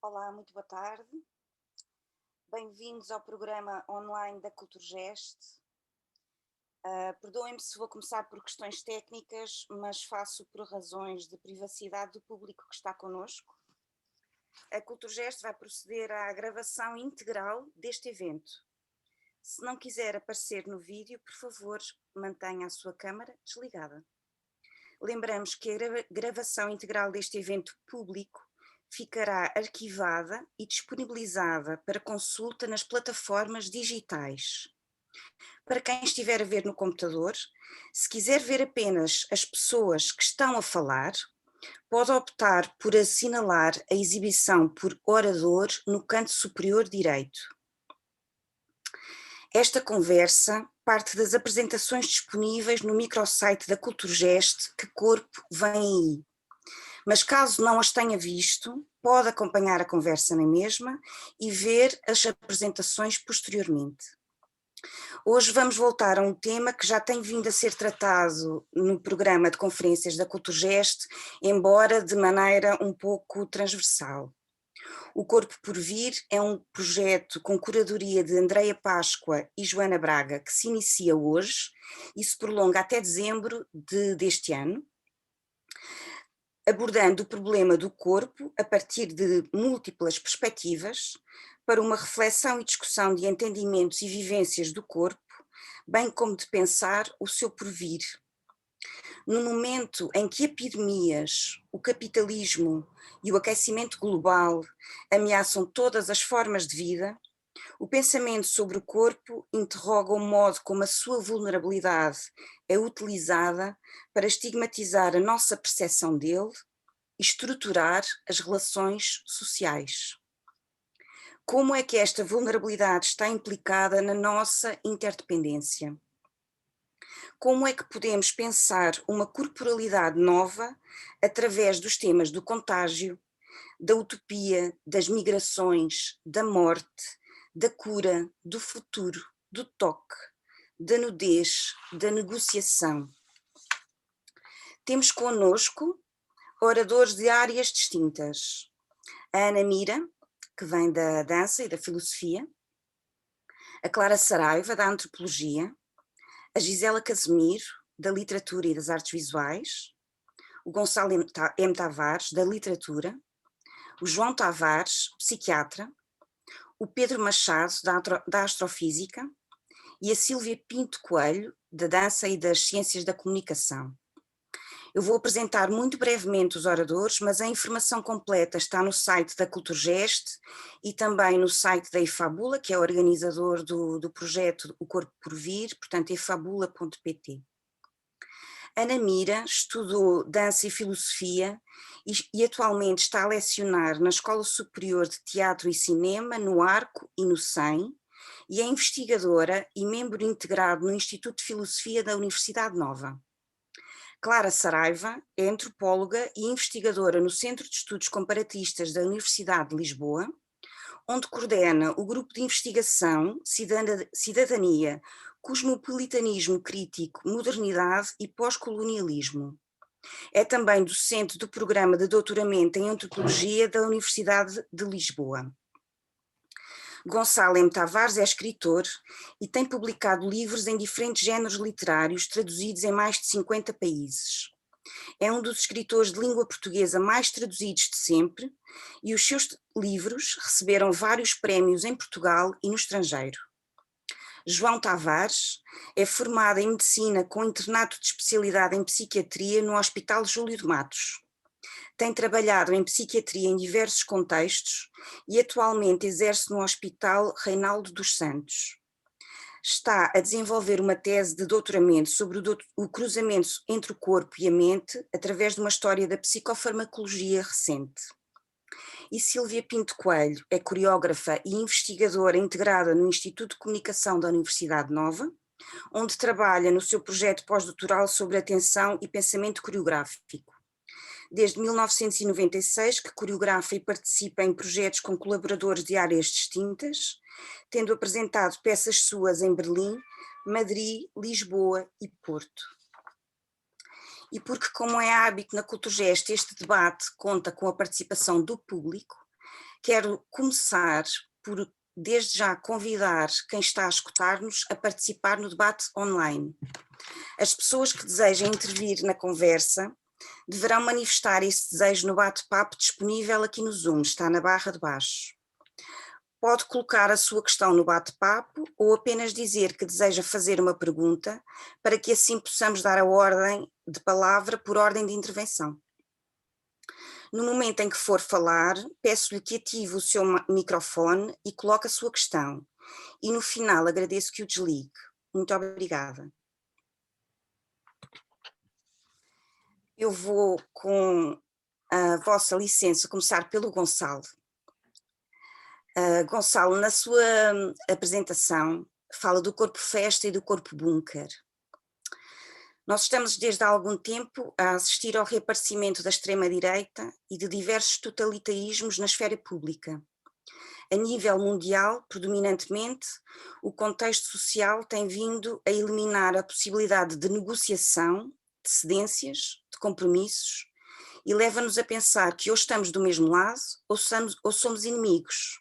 Olá, muito boa tarde. Bem-vindos ao programa online da Culturgest. Perdoem-me se vou começar por questões técnicas, mas faço por razões de privacidade do público que está connosco. A Culturgest vai proceder à gravação integral deste evento. Se não quiser aparecer no vídeo, por favor, mantenha a sua câmara desligada. Lembramos que a gravação integral deste evento público ficará arquivada e disponibilizada para consulta nas plataformas digitais. Para quem estiver a ver no computador, se quiser ver apenas as pessoas que estão a falar, pode optar por assinalar a exibição por orador no canto superior direito. Esta conversa parte das apresentações disponíveis no microsite da Culturgest Que Corpo Vem Aí. Mas caso não as tenha visto, pode acompanhar a conversa na mesma e ver as apresentações posteriormente. Hoje vamos voltar a um tema que já tem vindo a ser tratado no programa de conferências da Culturgest, embora de maneira um pouco transversal. O Corpo por Vir é um projeto com curadoria de Andreia Páscoa e Joana Braga, que se inicia hoje e se prolonga até dezembro deste ano, abordando o problema do corpo a partir de múltiplas perspectivas, para uma reflexão e discussão de entendimentos e vivências do corpo, bem como de pensar o seu porvir. No momento em que epidemias, o capitalismo e o aquecimento global ameaçam todas as formas de vida, o pensamento sobre o corpo interroga o modo como a sua vulnerabilidade é utilizada para estigmatizar a nossa percepção dele e estruturar as relações sociais. Como é que esta vulnerabilidade está implicada na nossa interdependência? Como é que podemos pensar uma corporalidade nova através dos temas do contágio, da utopia, das migrações, da morte, da cura, do futuro, do toque, da nudez, da negociação? Temos connosco oradores de áreas distintas. A Ana Mira, que vem da dança e da filosofia, a Clara Saraiva, da antropologia, a Gisela Casemiro, da literatura e das artes visuais, o Gonçalo M. Tavares, da literatura, o João Tavares, psiquiatra, o Pedro Machado, da astrofísica, e a Sílvia Pinto Coelho, da dança e das ciências da comunicação. Eu vou apresentar muito brevemente os oradores, mas a informação completa está no site da Culturgest e também no site da Efabula, que é o organizador do projeto O Corpo por Vir, portanto efabula.pt. Ana Mira estudou dança e filosofia e atualmente está a lecionar na Escola Superior de Teatro e Cinema, no Arco e no SEM, e é investigadora e membro integrado no Instituto de Filosofia da Universidade Nova. Clara Saraiva é antropóloga e investigadora no Centro de Estudos Comparatistas da Universidade de Lisboa, onde coordena o grupo de investigação Cidadania, Cosmopolitanismo Crítico, Modernidade e Pós-Colonialismo. É também docente do programa de doutoramento em Antropologia da Universidade de Lisboa. Gonçalo M. Tavares é escritor e tem publicado livros em diferentes géneros literários, traduzidos em mais de 50 países. É um dos escritores de língua portuguesa mais traduzidos de sempre e os seus livros receberam vários prémios em Portugal e no estrangeiro. João Tavares é formado em medicina com internato de especialidade em psiquiatria no Hospital Júlio de Matos. Tem trabalhado em psiquiatria em diversos contextos e atualmente exerce no Hospital Reinaldo dos Santos. Está a desenvolver uma tese de doutoramento sobre o cruzamento entre o corpo e a mente através de uma história da psicofarmacologia recente. E Sílvia Pinto Coelho é coreógrafa e investigadora integrada no Instituto de Comunicação da Universidade Nova, onde trabalha no seu projeto pós-doutoral sobre atenção e pensamento coreográfico. Desde 1996 que coreografa e participa em projetos com colaboradores de áreas distintas, tendo apresentado peças suas em Berlim, Madrid, Lisboa e Porto. E porque, como é hábito na Culturgest, este debate conta com a participação do público, Quero começar por, desde já, convidar quem está a escutar-nos a participar no debate online. As pessoas que desejem intervir na conversa deverão manifestar esse desejo no bate-papo disponível aqui no Zoom, está na barra de baixo. Pode colocar a sua questão no bate-papo ou apenas dizer que deseja fazer uma pergunta, para que assim possamos dar a ordem de palavra por ordem de intervenção. No momento em que for falar, peço-lhe que ative o seu microfone e coloque a sua questão. E no final agradeço que o desligue. Muito obrigada. Eu vou, com a vossa licença, começar pelo Gonçalo. Gonçalo, na sua apresentação, fala do corpo festa e do corpo bunker. Nós estamos desde há algum tempo a assistir ao reaparecimento da extrema-direita e de diversos totalitarismos na esfera pública. A nível mundial, predominantemente, o contexto social tem vindo a eliminar a possibilidade de negociação, de cedências, de compromissos, e leva-nos a pensar que ou estamos do mesmo lado ou somos inimigos.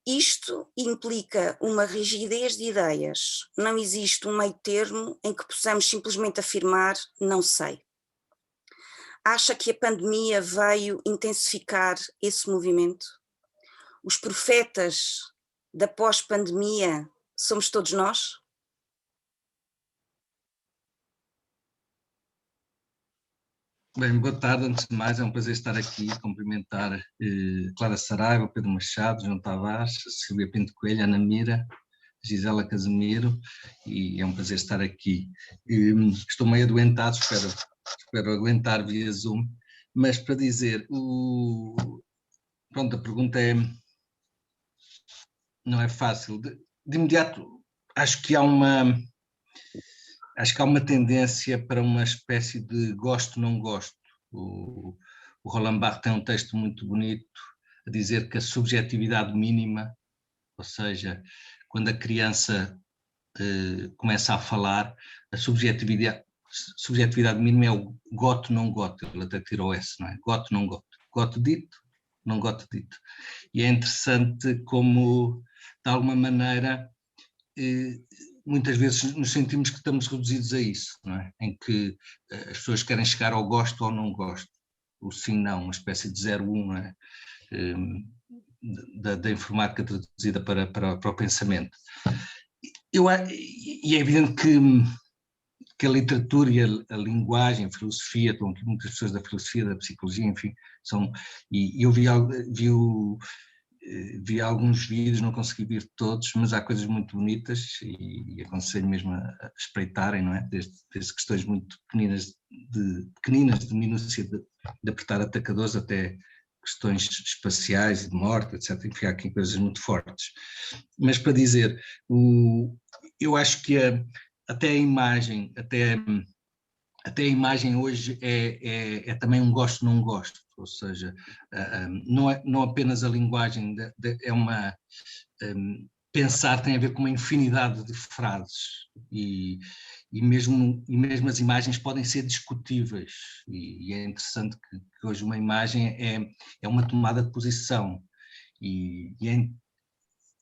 Isto implica uma rigidez de ideias, não existe um meio termo em que possamos simplesmente afirmar não sei. Acha que a pandemia veio intensificar esse movimento? Os profetas da pós-pandemia somos todos nós? Bem, boa tarde, antes de mais, é um prazer estar aqui, cumprimentar Clara Saraiva, Pedro Machado, João Tavares, Silvia Pinto Coelho, Ana Mira, Gisela Casimiro, e é um prazer estar aqui. Estou meio adoentado, espero aguentar via Zoom, mas para dizer, pronto, a pergunta não é fácil. De imediato, acho que há uma tendência para uma espécie de gosto-não gosto. O Roland Barthes tem um texto muito bonito a dizer que a subjetividade mínima, ou seja, quando a criança começa a falar, a subjetividade mínima é o goto-não goto, ele até tirou esse, não é? Goto-não goto. Goto dito, não goto dito. E é interessante como, de alguma maneira, muitas vezes nos sentimos que estamos reduzidos a isso, não é? Em que as pessoas querem chegar ao gosto ou não gosto, o sim não, uma espécie de 0-1, não é? Da informática traduzida para o pensamento. E é evidente que a literatura e a linguagem, a filosofia, estão aqui muitas pessoas da filosofia, da psicologia, enfim, e eu vi alguns vídeos, não consegui ver todos, mas há coisas muito bonitas e aconselho mesmo a espreitarem, não é? Desde questões muito pequeninas de minúcia de apertar atacadores até questões espaciais, de morte, etc. Enfim, há aqui coisas muito fortes. Mas para dizer, eu acho que até a imagem hoje é também um gosto-não gosto, ou seja, não apenas a linguagem, pensar tem a ver com uma infinidade de frases e mesmo as imagens podem ser discutíveis e é interessante que hoje uma imagem é uma tomada de posição e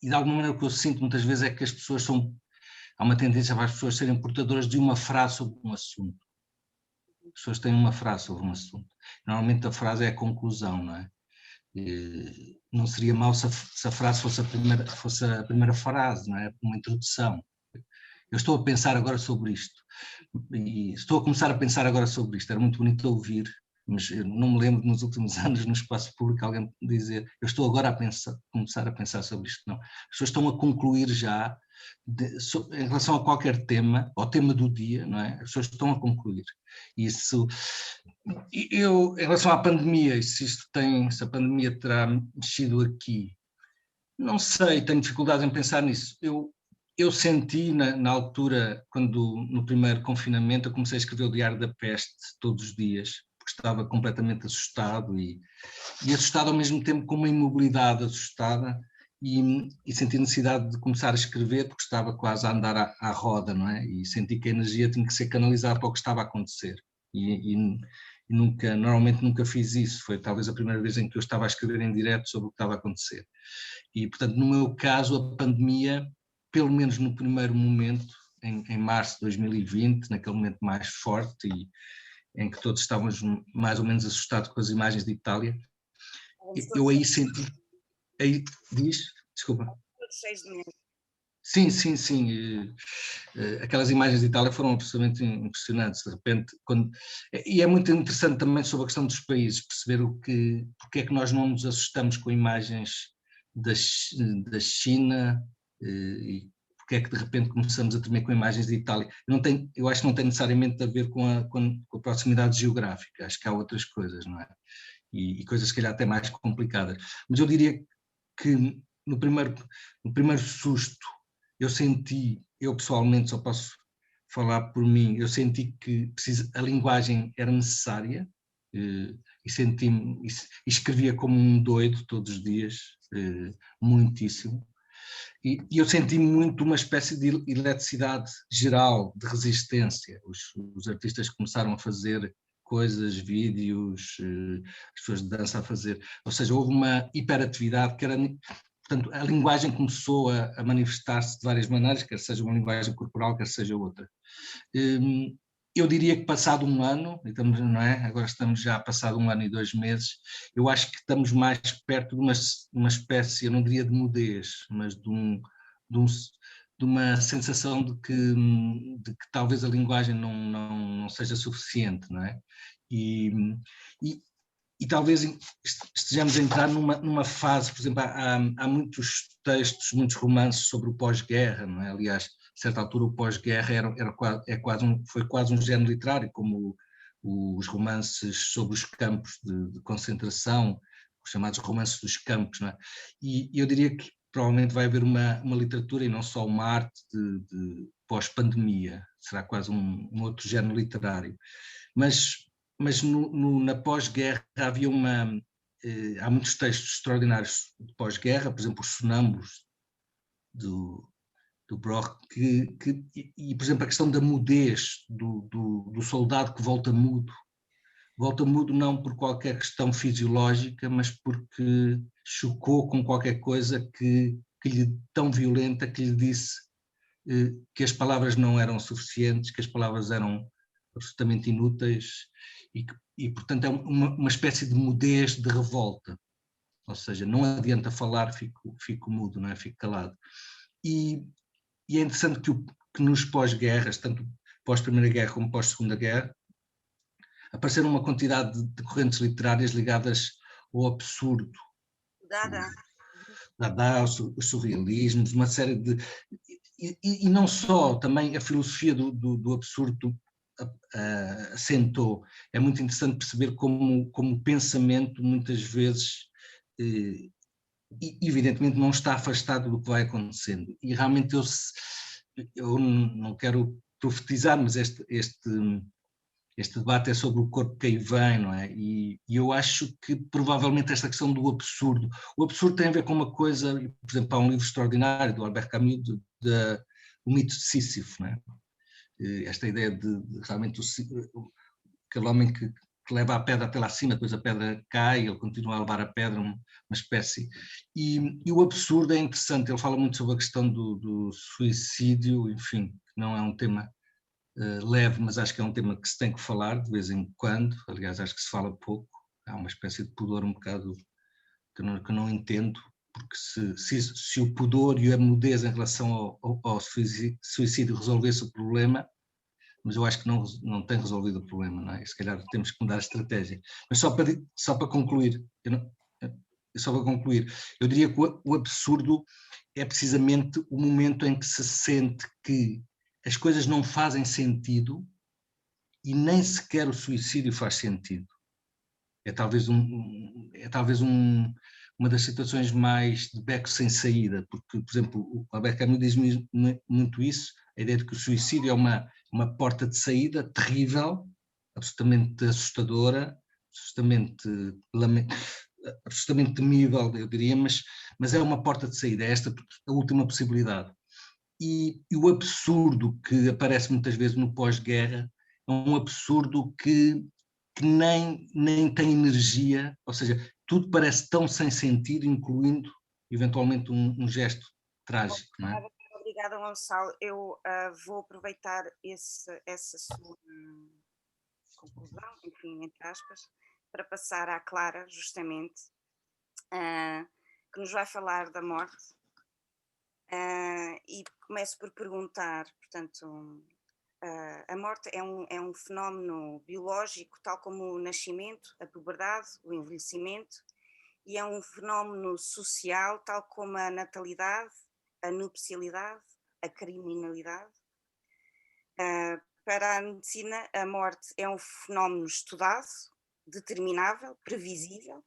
de alguma maneira o que eu sinto muitas vezes é que as pessoas há uma tendência para as pessoas serem portadoras de uma frase sobre um assunto. As pessoas têm uma frase sobre um assunto. Normalmente a frase é a conclusão, não é? Não seria mau se a frase fosse a primeira frase, não é? Uma introdução. Eu estou a pensar agora sobre isto. E estou a começar a pensar agora sobre isto. Era muito bonito ouvir, mas eu não me lembro nos últimos anos no espaço público alguém dizer eu estou agora a começar a pensar sobre isto. Não. As pessoas estão a concluir já em relação a qualquer tema, ao tema do dia, não é? As pessoas estão a concluir. Isso, em relação à pandemia, se a pandemia terá mexido aqui, não sei, tenho dificuldade em pensar nisso. Eu senti na altura, no primeiro confinamento, eu comecei a escrever o Diário da Peste todos os dias, porque estava completamente assustado e assustado ao mesmo tempo com uma imobilidade assustada e senti necessidade de começar a escrever porque estava quase a andar à roda, não é? E senti que a energia tinha que ser canalizada para o que estava a acontecer. E e normalmente nunca fiz isso, foi talvez a primeira vez em que eu estava a escrever em direto sobre o que estava a acontecer. E, portanto, no meu caso, a pandemia, pelo menos no primeiro momento, em março de 2020, naquele momento mais forte e em que todos estávamos mais ou menos assustados com as imagens de Itália, eu aí senti, aí diz, desculpa. Todos cheios de medo. Sim, sim, sim. Aquelas imagens de Itália foram absolutamente impressionantes, de repente. E é muito interessante também sobre a questão dos países, perceber porque é que nós não nos assustamos com imagens da China e porque é que de repente começamos a tremer com imagens de Itália. Eu acho que não tem necessariamente a ver com a proximidade geográfica, acho que há outras coisas, não é? E coisas se calhar até mais complicadas. Mas eu diria que no primeiro susto eu pessoalmente só posso falar por mim, eu senti que a linguagem era necessária e senti-me, e escrevia como um doido todos os dias, muitíssimo, e eu senti muito uma espécie de eletricidade geral, de resistência. Os artistas começaram a fazer coisas, vídeos, as pessoas de dança a fazer, ou seja, houve uma hiperatividade que era. Portanto, a linguagem começou a manifestar-se de várias maneiras, quer seja uma linguagem corporal, quer seja outra. Eu diria que passado um ano, não é? Agora estamos já passado 1 ano e 2 meses, eu acho que estamos mais perto de uma espécie, eu não diria de mudez, mas de uma sensação de que talvez a linguagem não seja suficiente, não é? E talvez estejamos a entrar numa fase, por exemplo, há muitos textos, muitos romances sobre o pós-guerra, não é? Aliás, a certa altura o pós-guerra foi quase um género literário, como os romances sobre os campos de concentração, os chamados romances dos campos, não é? E eu diria que provavelmente vai haver uma literatura e não só uma arte de pós-pandemia, será quase um outro género literário. Mas na pós-guerra havia há muitos textos extraordinários de pós-guerra, por exemplo, os Sonâmbulos, do Broch, e, por exemplo, a questão da mudez do soldado que volta mudo não por qualquer questão fisiológica, mas porque chocou com qualquer coisa tão violenta que lhe disse que as palavras não eram suficientes, que as palavras eram absolutamente inúteis e portanto é uma espécie de mudez, de revolta, ou seja, não adianta falar, fico mudo, não é? Fico calado. E é interessante que nos pós-guerras, tanto pós-Primeira Guerra como pós-Segunda Guerra, apareceram uma quantidade de correntes literárias ligadas ao absurdo, Dada, os surrealismos, uma série de... E não só, também a filosofia do absurdo assentou. É muito interessante perceber como o pensamento muitas vezes, evidentemente, não está afastado do que vai acontecendo. E realmente eu não quero profetizar, mas este debate é sobre o corpo que aí vem, não é? E eu acho que provavelmente esta questão do absurdo, o absurdo tem a ver com uma coisa, por exemplo, há um livro extraordinário do Albert Camus, o mito de Sísifo, não é? Esta ideia de realmente aquele homem que leva a pedra até lá acima, depois a pedra cai, ele continua a levar a pedra, uma espécie. E o absurdo é interessante, ele fala muito sobre a questão do suicídio, enfim, que não é um tema leve, mas acho que é um tema que se tem que falar de vez em quando, aliás acho que se fala pouco, há uma espécie de pudor um bocado que eu não entendo, porque se o pudor e a mudez em relação ao suicídio resolvesse o problema, mas eu acho que não tem resolvido o problema, não é? E se calhar temos que mudar a estratégia. Mas só para concluir, eu diria que o absurdo é precisamente o momento em que se sente que as coisas não fazem sentido e nem sequer o suicídio faz sentido. É talvez uma das situações mais de beco sem saída, porque, por exemplo, o Albert Camus diz muito isso, a ideia de que o suicídio é uma porta de saída terrível, absolutamente assustadora, absolutamente temível, eu diria, mas é uma porta de saída, é esta a última possibilidade. E o absurdo que aparece muitas vezes no pós-guerra é um absurdo que que nem tem energia, ou seja, tudo parece tão sem sentido, incluindo eventualmente um gesto trágico, não é? Obrigada, Gonçalo. Eu vou aproveitar essa sua conclusão, enfim, entre aspas, para passar à Clara, justamente, que nos vai falar da morte. E começo por perguntar, portanto, a morte é um fenómeno biológico, tal como o nascimento, a puberdade, o envelhecimento, e é um fenómeno social, tal como a natalidade, a nupcialidade, a criminalidade. Para a medicina, a morte é um fenómeno estudado, determinável, previsível.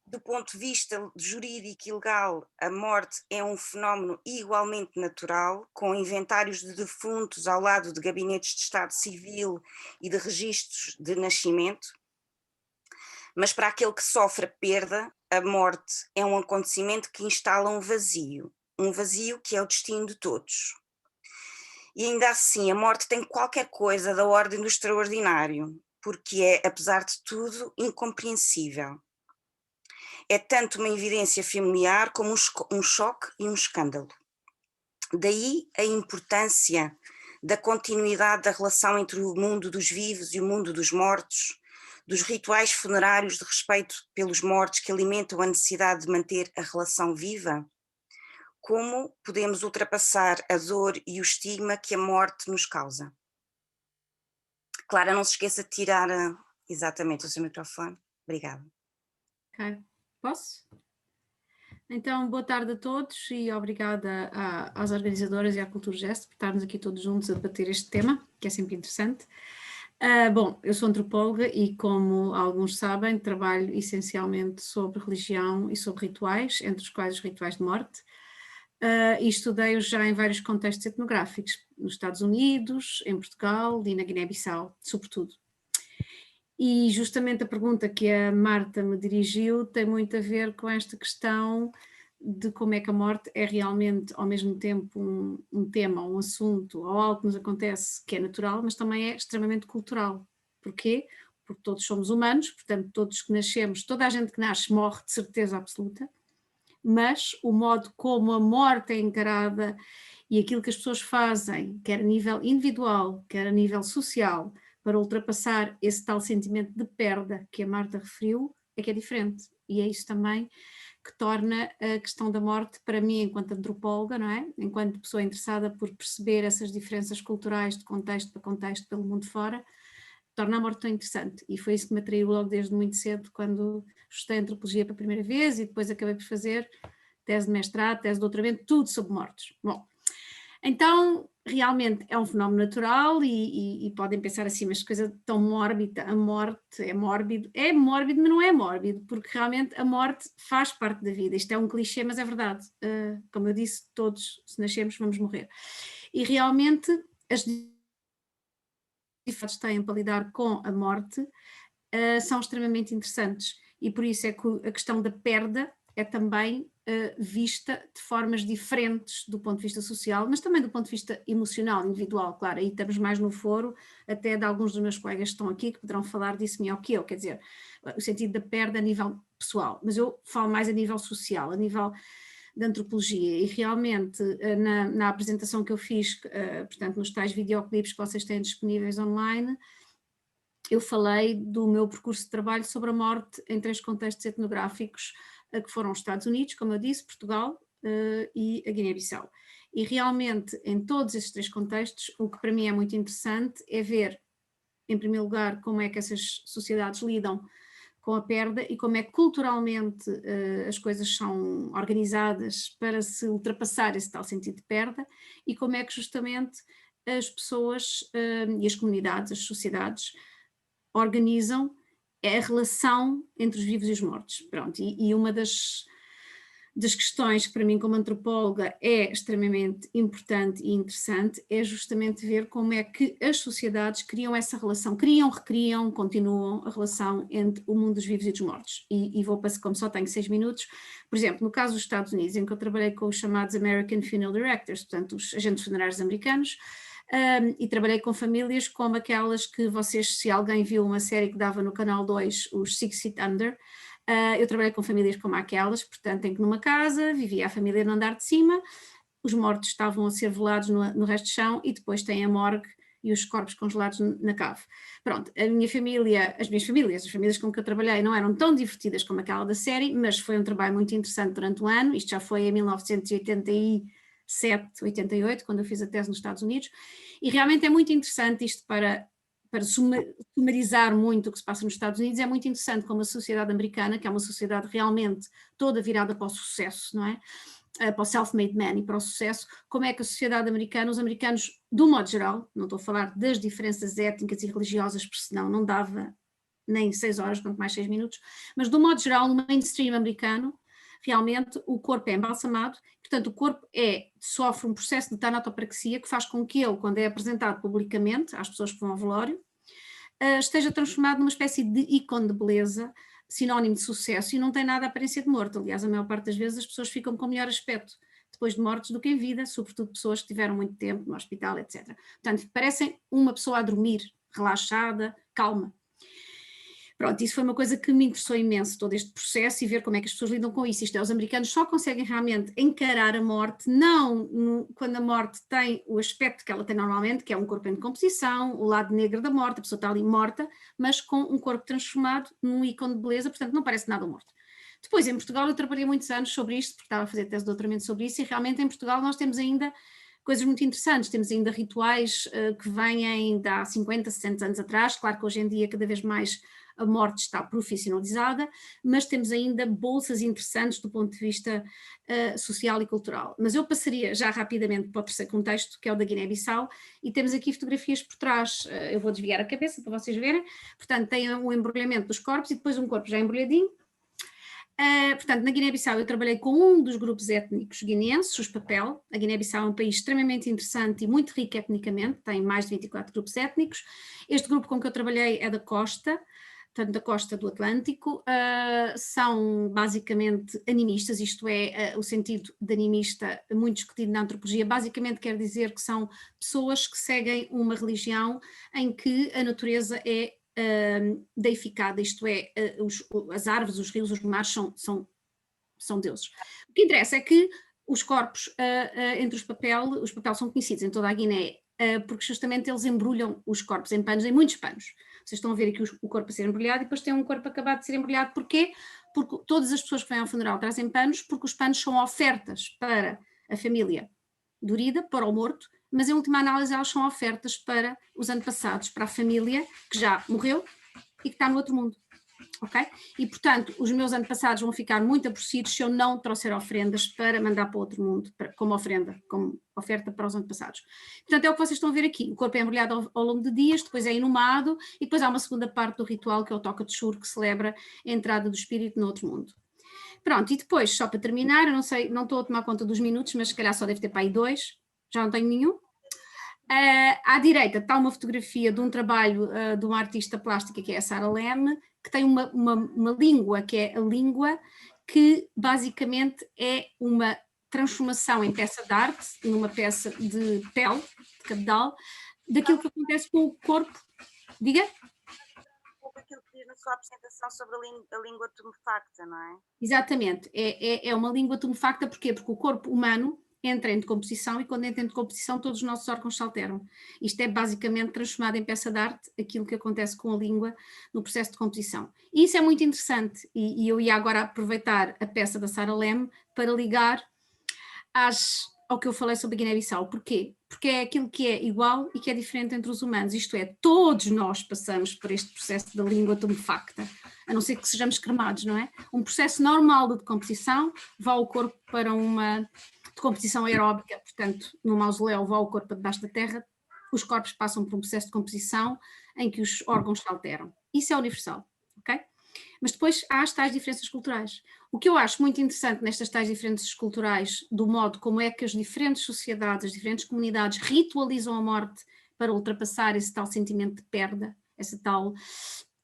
Do ponto de vista jurídico e legal, a morte é um fenómeno igualmente natural, com inventários de defuntos ao lado de gabinetes de Estado Civil e de registros de nascimento. Mas para aquele que sofre a perda, a morte é um acontecimento que instala um vazio que é o destino de todos. E ainda assim, a morte tem qualquer coisa da ordem do extraordinário, porque é, apesar de tudo, incompreensível. É tanto uma evidência familiar como um choque e um escândalo. Daí a importância da continuidade da relação entre o mundo dos vivos e o mundo dos mortos, dos rituais funerários de respeito pelos mortos que alimentam a necessidade de manter a relação viva. Como podemos ultrapassar a dor e o estigma que a morte nos causa? Clara, não se esqueça de tirar exatamente o seu microfone. Obrigada. Ok, posso? Então, boa tarde a todos e obrigada às organizadoras e à Cultura Gesto por estarmos aqui todos juntos a debater este tema, que é sempre interessante. Bom, eu sou antropóloga e, como alguns sabem, trabalho essencialmente sobre religião e sobre rituais, entre os quais os rituais de morte, e estudei-os já em vários contextos etnográficos, nos Estados Unidos, em Portugal e na Guiné-Bissau, sobretudo. E justamente a pergunta que a Marta me dirigiu tem muito a ver com esta questão de como é que a morte é realmente ao mesmo tempo um tema, um assunto ou algo que nos acontece que é natural, mas também é extremamente cultural. Porquê? Porque todos somos humanos, portanto todos que nascemos, toda a gente que nasce morre de certeza absoluta, mas o modo como a morte é encarada e aquilo que as pessoas fazem, quer a nível individual, quer a nível social, para ultrapassar esse tal sentimento de perda que a Marta referiu, é que é diferente. E é isso também que torna a questão da morte, para mim, enquanto antropóloga, não é? Enquanto pessoa interessada por perceber essas diferenças culturais de contexto para contexto pelo mundo fora, torna a morte tão interessante. E foi isso que me atraiu logo desde muito cedo, quando estudei antropologia pela primeira vez e depois acabei por fazer tese de mestrado, tese de doutoramento, tudo sobre mortes. Bom, então, realmente é um fenómeno natural e podem pensar assim, mas coisa tão mórbida, a morte é mórbido, mas não é mórbido, porque realmente a morte faz parte da vida. Isto é um clichê, mas é verdade. Como eu disse, todos, se nascemos, vamos morrer. E realmente as dificuldades que têm para lidar com a morte são extremamente interessantes e por isso é que a questão da perda é também vista de formas diferentes do ponto de vista social, mas também do ponto de vista emocional, individual, claro, aí estamos mais no foro até de alguns dos meus colegas que estão aqui que poderão falar disso melhor que eu, quer dizer, o sentido da perda a nível pessoal, mas eu falo mais a nível social, a nível de antropologia e realmente na apresentação que eu fiz, portanto nos tais videoclipes que vocês têm disponíveis online, eu falei do meu percurso de trabalho sobre a morte em 3 contextos etnográficos que foram os Estados Unidos, como eu disse, Portugal e a Guiné-Bissau. E realmente em todos esses 3 contextos o que para mim é muito interessante é ver, em primeiro lugar, como é que essas sociedades lidam com a perda e como é que culturalmente as coisas são organizadas para se ultrapassar esse tal sentido de perda e como é que justamente as pessoas e as comunidades, as sociedades, organizam a relação entre os vivos e os mortos. Pronto, e uma das questões que para mim como antropóloga é extremamente importante e interessante é justamente ver como é que as sociedades criam essa relação, recriam, continuam a relação entre o mundo dos vivos e dos mortos. E vou passar, como só tenho 6 minutos, por exemplo, no caso dos Estados Unidos, em que eu trabalhei com os chamados American Funeral Directors, portanto os agentes funerários americanos, e trabalhei com famílias como aquelas que vocês, se alguém viu uma série que dava no Canal 2, os 6 Feet Under, eu trabalhei com famílias como aquelas, portanto em que numa casa vivia a família no andar de cima, os mortos estavam a ser velados no resto do chão e depois tem a morgue e os corpos congelados na cave. Pronto, a minha família, as famílias com que eu trabalhei não eram tão divertidas como aquela da série, mas foi um trabalho muito interessante durante um ano, isto já foi em 1987, 88, quando eu fiz a tese nos Estados Unidos, e realmente é muito interessante isto para sumarizar muito o que se passa nos Estados Unidos, é muito interessante como a sociedade americana, que é uma sociedade realmente toda virada para o sucesso, não é? Para o self-made man e para o sucesso, como é que a sociedade americana, os americanos, do modo geral, não estou a falar das diferenças étnicas e religiosas, porque senão não dava nem 6 horas, quanto mais 6 minutos, mas do modo geral, no mainstream americano, realmente o corpo é embalsamado, portanto o corpo sofre um processo de tanatopraxia que faz com que ele, quando é apresentado publicamente às pessoas que vão ao velório, esteja transformado numa espécie de ícone de beleza, sinónimo de sucesso, e não tem nada a aparência de morto. Aliás, a maior parte das vezes as pessoas ficam com melhor aspecto depois de mortos do que em vida, sobretudo pessoas que tiveram muito tempo no hospital, etc. Portanto, parecem uma pessoa a dormir, relaxada, calma. Pronto, isso foi uma coisa que me interessou imenso, todo este processo, e ver como é que as pessoas lidam com isso. Isto é, os americanos só conseguem realmente encarar a morte, não quando a morte tem o aspecto que ela tem normalmente, que é um corpo em decomposição, o lado negro da morte, a pessoa está ali morta, mas com um corpo transformado num ícone de beleza, portanto não parece nada morto. Depois, em Portugal, eu trabalhei muitos anos sobre isto, porque estava a fazer tese de doutoramento sobre isso, e realmente em Portugal nós temos ainda coisas muito interessantes, temos ainda rituais que vêm de há 50, 60 anos atrás, claro que hoje em dia cada vez mais a morte está profissionalizada, mas temos ainda bolsas interessantes do ponto de vista social e cultural. Mas eu passaria já rapidamente para o terceiro contexto, que é o da Guiné-Bissau, e temos aqui fotografias por trás, eu vou desviar a cabeça para vocês verem, portanto tem um embrulhamento dos corpos e depois um corpo já embrulhadinho. Portanto, na Guiné-Bissau eu trabalhei com um dos grupos étnicos guineenses, os Papel. A Guiné-Bissau é um país extremamente interessante e muito rico etnicamente, tem mais de 24 grupos étnicos. Este grupo com que eu trabalhei é da costa, portanto da costa do Atlântico, são basicamente animistas, isto é, o sentido de animista muito discutido na antropologia, basicamente quer dizer que são pessoas que seguem uma religião em que a natureza é deificada, isto é, as árvores, os rios, os mares são deuses. O que interessa é que os corpos entre os papel são conhecidos em toda a Guiné, porque justamente eles embrulham os corpos em panos, em muitos panos. Vocês estão a ver aqui o corpo a ser embrulhado e depois tem um corpo acabado de ser embrulhado. Porquê? Porque todas as pessoas que vêm ao funeral trazem panos, porque os panos são ofertas para a família dorida, para o morto, mas em última análise elas são ofertas para os antepassados, para a família que já morreu e que está no outro mundo, ok? E portanto os meus antepassados vão ficar muito aborrecidos se eu não trouxer ofrendas para mandar para o outro mundo, como ofrenda, como oferta para os antepassados. Portanto é o que vocês estão a ver aqui, o corpo é embrulhado ao longo de dias, depois é inumado e depois há uma segunda parte do ritual que é o toca de choro, que celebra a entrada do espírito no outro mundo. Pronto, e depois, só para terminar, eu não sei, não estou a tomar conta dos minutos, mas se calhar só deve ter para aí 2, já não tenho nenhum. À direita está uma fotografia de um trabalho de uma artista plástica que é a Sarah Lemme, que tem uma língua, que é a língua, que basicamente é uma transformação em peça de arte, numa peça de pele, de cabedal, daquilo que acontece com o corpo. Diga? Aquilo que diz na sua apresentação sobre a língua tumefacta, não é? Exatamente, é uma língua tumefacta, porquê? Porque o corpo humano entra em decomposição e quando entra em decomposição todos os nossos órgãos se alteram. Isto é basicamente transformado em peça de arte aquilo que acontece com a língua no processo de decomposição. E isso é muito interessante e eu ia agora aproveitar a peça da Sarah Lemme para ligar ao que eu falei sobre a Guiné-Bissau. Porquê? Porque é aquilo que é igual e que é diferente entre os humanos, isto é, todos nós passamos por este processo da língua tumefacta, a não ser que sejamos cremados, não é? Um processo normal de decomposição, vá o corpo para uma decomposição aeróbica, portanto, no mausoléu vá o corpo debaixo da terra, os corpos passam por um processo de decomposição em que os órgãos se alteram. Isso é universal, ok? Mas depois há as tais diferenças culturais. O que eu acho muito interessante nestas tais diferenças culturais, do modo como é que as diferentes sociedades, as diferentes comunidades ritualizam a morte para ultrapassar esse tal sentimento de perda, essa tal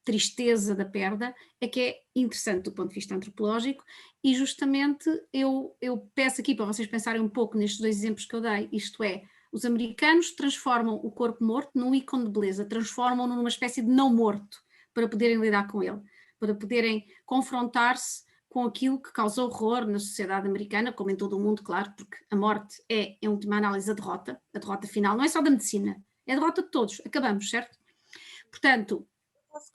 tristeza da perda, é que é interessante do ponto de vista antropológico e justamente eu peço aqui para vocês pensarem um pouco nestes 2 exemplos que eu dei, isto é, Os americanos transformam o corpo morto num ícone de beleza, transformam-no numa espécie de não morto, para poderem lidar com ele, para poderem confrontar-se com aquilo que causou horror na sociedade americana, como em todo o mundo, claro, porque a morte é, em última análise, a derrota final, não é só da medicina, é a derrota de todos, acabamos, certo? Portanto,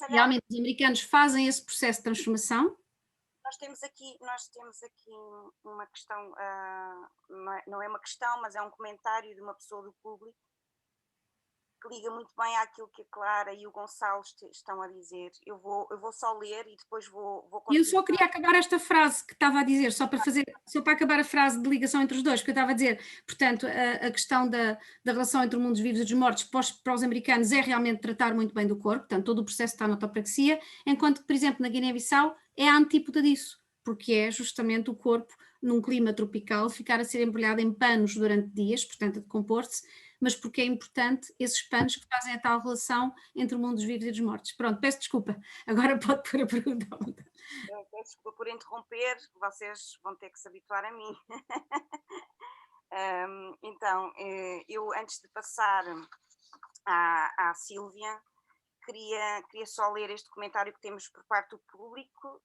realmente os americanos fazem esse processo de transformação. Nós temos aqui uma questão, não é uma questão, mas é um comentário de uma pessoa do público que liga muito bem àquilo que a Clara e o Gonçalo estão a dizer. Eu vou só ler e depois vou continuar. Eu só queria acabar esta frase que estava a dizer, só para acabar a frase de ligação entre os dois, porque eu estava a dizer, portanto, a questão da relação entre o mundo dos vivos e dos mortos para os americanos é realmente tratar muito bem do corpo, portanto, todo o processo está na autopraxia, enquanto que, por exemplo, na Guiné-Bissau é a antípoda disso, porque é justamente o corpo, num clima tropical, ficar a ser embrulhado em panos durante dias, portanto, a decompor-se, mas porque é importante esses panos que fazem a tal relação entre o mundo dos vivos e dos mortos. Pronto, peço desculpa, agora pode pôr a pergunta à vontade. Peço desculpa por interromper, vocês vão ter que se habituar a mim. Então, eu antes de passar à Sílvia, queria só ler este comentário que temos por parte do público,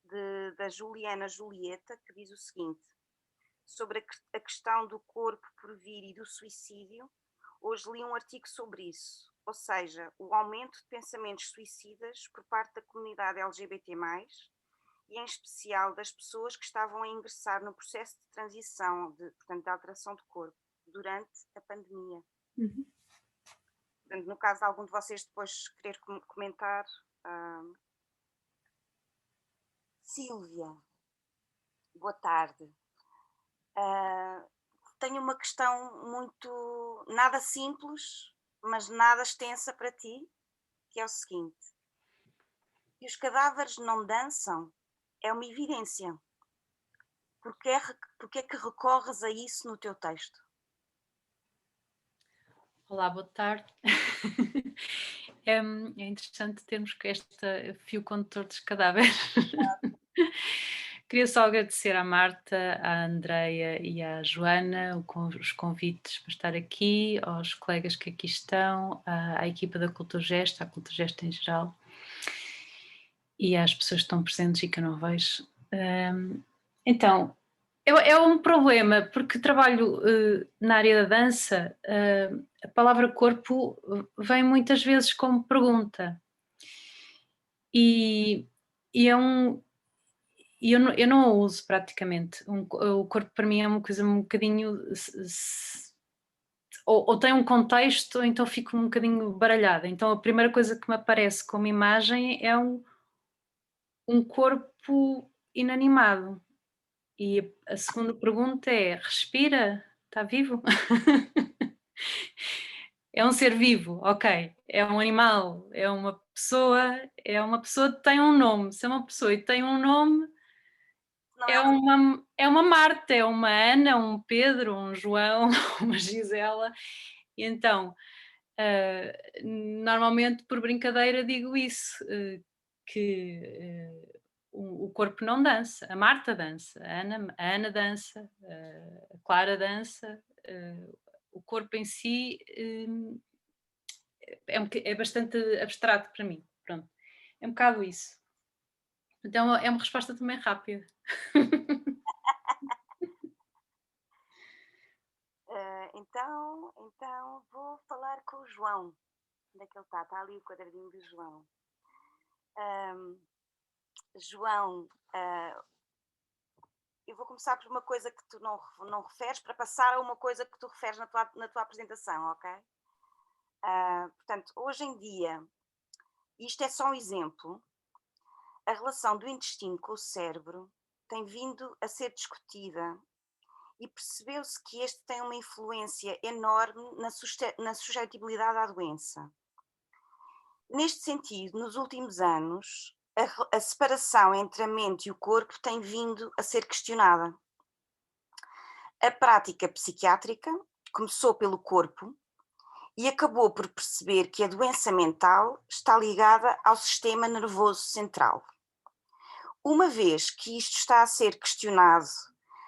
da Juliana Julieta, que diz o seguinte: sobre a questão do corpo por vir e do suicídio. Hoje li um artigo sobre isso, ou seja, o aumento de pensamentos suicidas por parte da comunidade LGBT+, e em especial das pessoas que estavam a ingressar no processo de transição, portanto, de alteração de corpo, durante a pandemia. Uhum. Portanto, no caso de algum de vocês depois querer comentar. Sílvia, boa tarde. Tenho uma questão muito, nada simples, mas nada extensa para ti, que é o seguinte: que os cadáveres não dançam é uma evidência. Porque é que recorres a isso no teu texto? Olá, boa tarde. É interessante termos este fio condutor dos cadáveres. Queria só agradecer à Marta, à Andreia e à Joana os convites para estar aqui, aos colegas que aqui estão, à equipa da Culturgest, à Culturgest em geral, e às pessoas que estão presentes e que eu não vejo. Então, é um problema, porque trabalho na área da dança, a palavra corpo vem muitas vezes como pergunta. E eu não a uso praticamente. O corpo para mim é uma coisa um bocadinho... Ou tem um contexto, ou então fico um bocadinho baralhada. Então a primeira coisa que me aparece como imagem é um corpo inanimado. E a segunda pergunta é: respira? Está vivo? É um ser vivo, ok. É um animal, é uma pessoa que tem um nome. Se é uma pessoa e tem um nome, é uma Marta, é uma Ana, um Pedro, um João, uma Gisela. E então, normalmente por brincadeira digo isso, que o corpo não dança, a Marta dança, a Ana dança, a Clara dança, o corpo em si é bastante abstrato para mim, pronto, é um bocado isso. Então é uma resposta também rápida. Então vou falar com o João. Onde é que ele está? Está ali o quadradinho do João. João, eu vou começar por uma coisa que tu não referes, para passar a uma coisa que tu referes na tua apresentação, ok? Portanto, hoje em dia, isto é só um exemplo, a relação do intestino com o cérebro tem vindo a ser discutida e percebeu-se que este tem uma influência enorme na suscetibilidade à doença. Neste sentido, nos últimos anos, a separação entre a mente e o corpo tem vindo a ser questionada. A prática psiquiátrica começou pelo corpo e acabou por perceber que a doença mental está ligada ao sistema nervoso central. Uma vez que isto está a ser questionado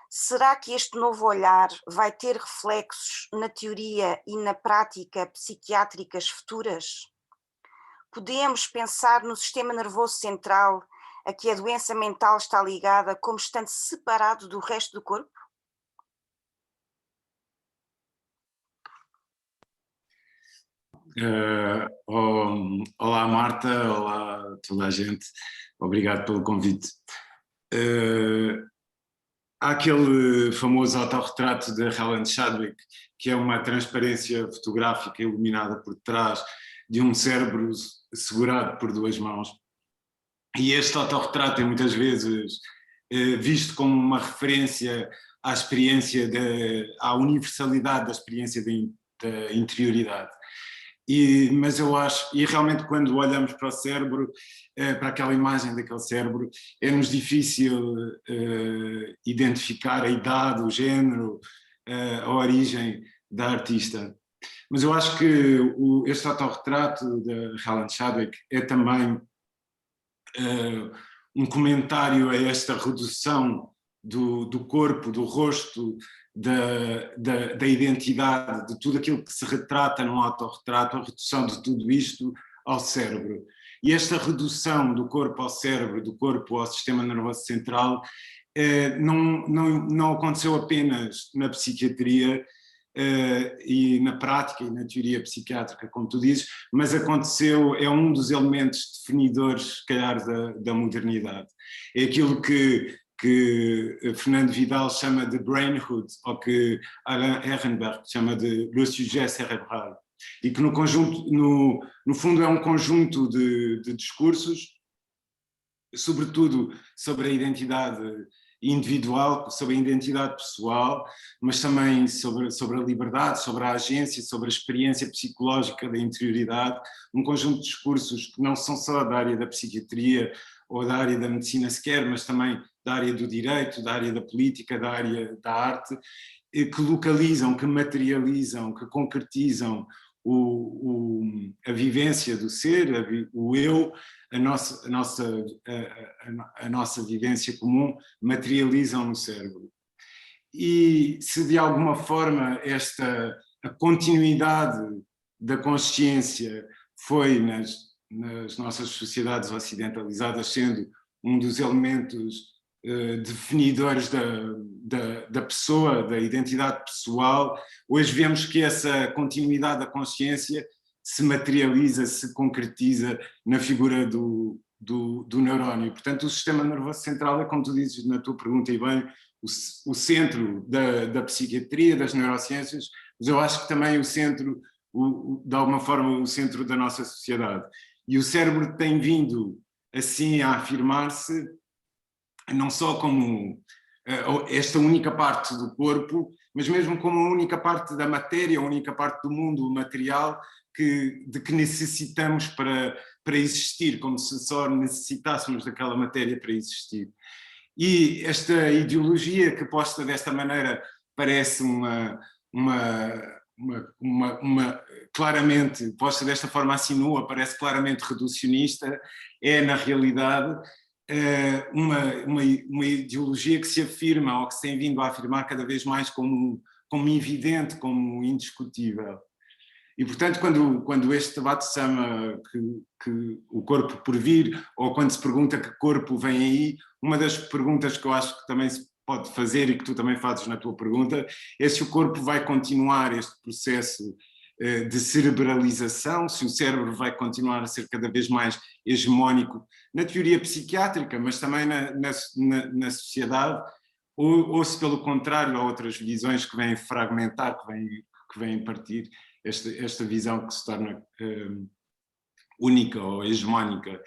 Será que este novo olhar vai ter reflexos na teoria e na prática psiquiátricas futuras? Podemos pensar no sistema nervoso central a que a doença mental está ligada como estando separado do resto do corpo? Olá Marta, olá a toda a gente, obrigado pelo convite. Há aquele famoso autorretrato de Helen Chadwick, que é uma transparência fotográfica iluminada por trás de um cérebro segurado por duas mãos. E este autorretrato é muitas vezes visto como uma referência à experiência, à universalidade da experiência da interioridade. Mas eu acho, e realmente quando olhamos para o cérebro, para aquela imagem daquele cérebro, é-nos difícil identificar a idade, o género, a origem da artista. Mas eu acho que este autorretrato de Helen Chadwick é também um comentário a esta redução do corpo, do rosto, da identidade, de tudo aquilo que se retrata num autorretrato, a redução de tudo isto ao cérebro. E esta redução do corpo ao cérebro, do corpo ao sistema nervoso central, não aconteceu apenas na psiquiatria e na prática e na teoria psiquiátrica, como tu dizes, mas aconteceu, é um dos elementos definidores, se calhar, da modernidade. É aquilo que Fernando Vidal chama de brainhood, ou que Alain Ehrenberg chama de le sujet cérébral, e que no fundo é um conjunto de discursos, sobretudo sobre a identidade individual, sobre a identidade pessoal, mas também sobre a liberdade, sobre a agência, sobre a experiência psicológica da interioridade, um conjunto de discursos que não são só da área da psiquiatria ou da área da medicina sequer, mas também da área do direito, da área da política, da área da arte, que localizam, que materializam, que concretizam a vivência do ser, o eu, a nossa vivência comum, materializam no cérebro. E se de alguma forma a continuidade da consciência foi nas nossas sociedades ocidentalizadas sendo um dos elementos definidores da pessoa, da identidade pessoal, hoje vemos que essa continuidade da consciência se materializa, se concretiza na figura do neurónio. Portanto, o sistema nervoso central é, como tu dizes na tua pergunta e bem, o centro da psiquiatria, das neurociências, mas eu acho que também o centro, de alguma forma, o centro da nossa sociedade. E o cérebro tem vindo assim a afirmar-se não só como esta única parte do corpo, mas mesmo como a única parte da matéria, a única parte do mundo material de que necessitamos para existir, como se só necessitássemos daquela matéria para existir. E esta ideologia que posta desta maneira parece claramente, posta desta forma assim nua, parece claramente reducionista, é na realidade uma ideologia que se afirma, ou que se tem vindo a afirmar cada vez mais como evidente, como indiscutível. E, portanto, quando este debate se chama que o corpo por vir, ou quando se pergunta que corpo vem aí, uma das perguntas que eu acho que também se pode fazer e que tu também fazes na tua pergunta é se o corpo vai continuar este processo de cerebralização, se o cérebro vai continuar a ser cada vez mais hegemónico na teoria psiquiátrica, mas também na sociedade, ou se pelo contrário há outras visões que vêm fragmentar, que vêm partir esta visão que se torna única ou hegemónica.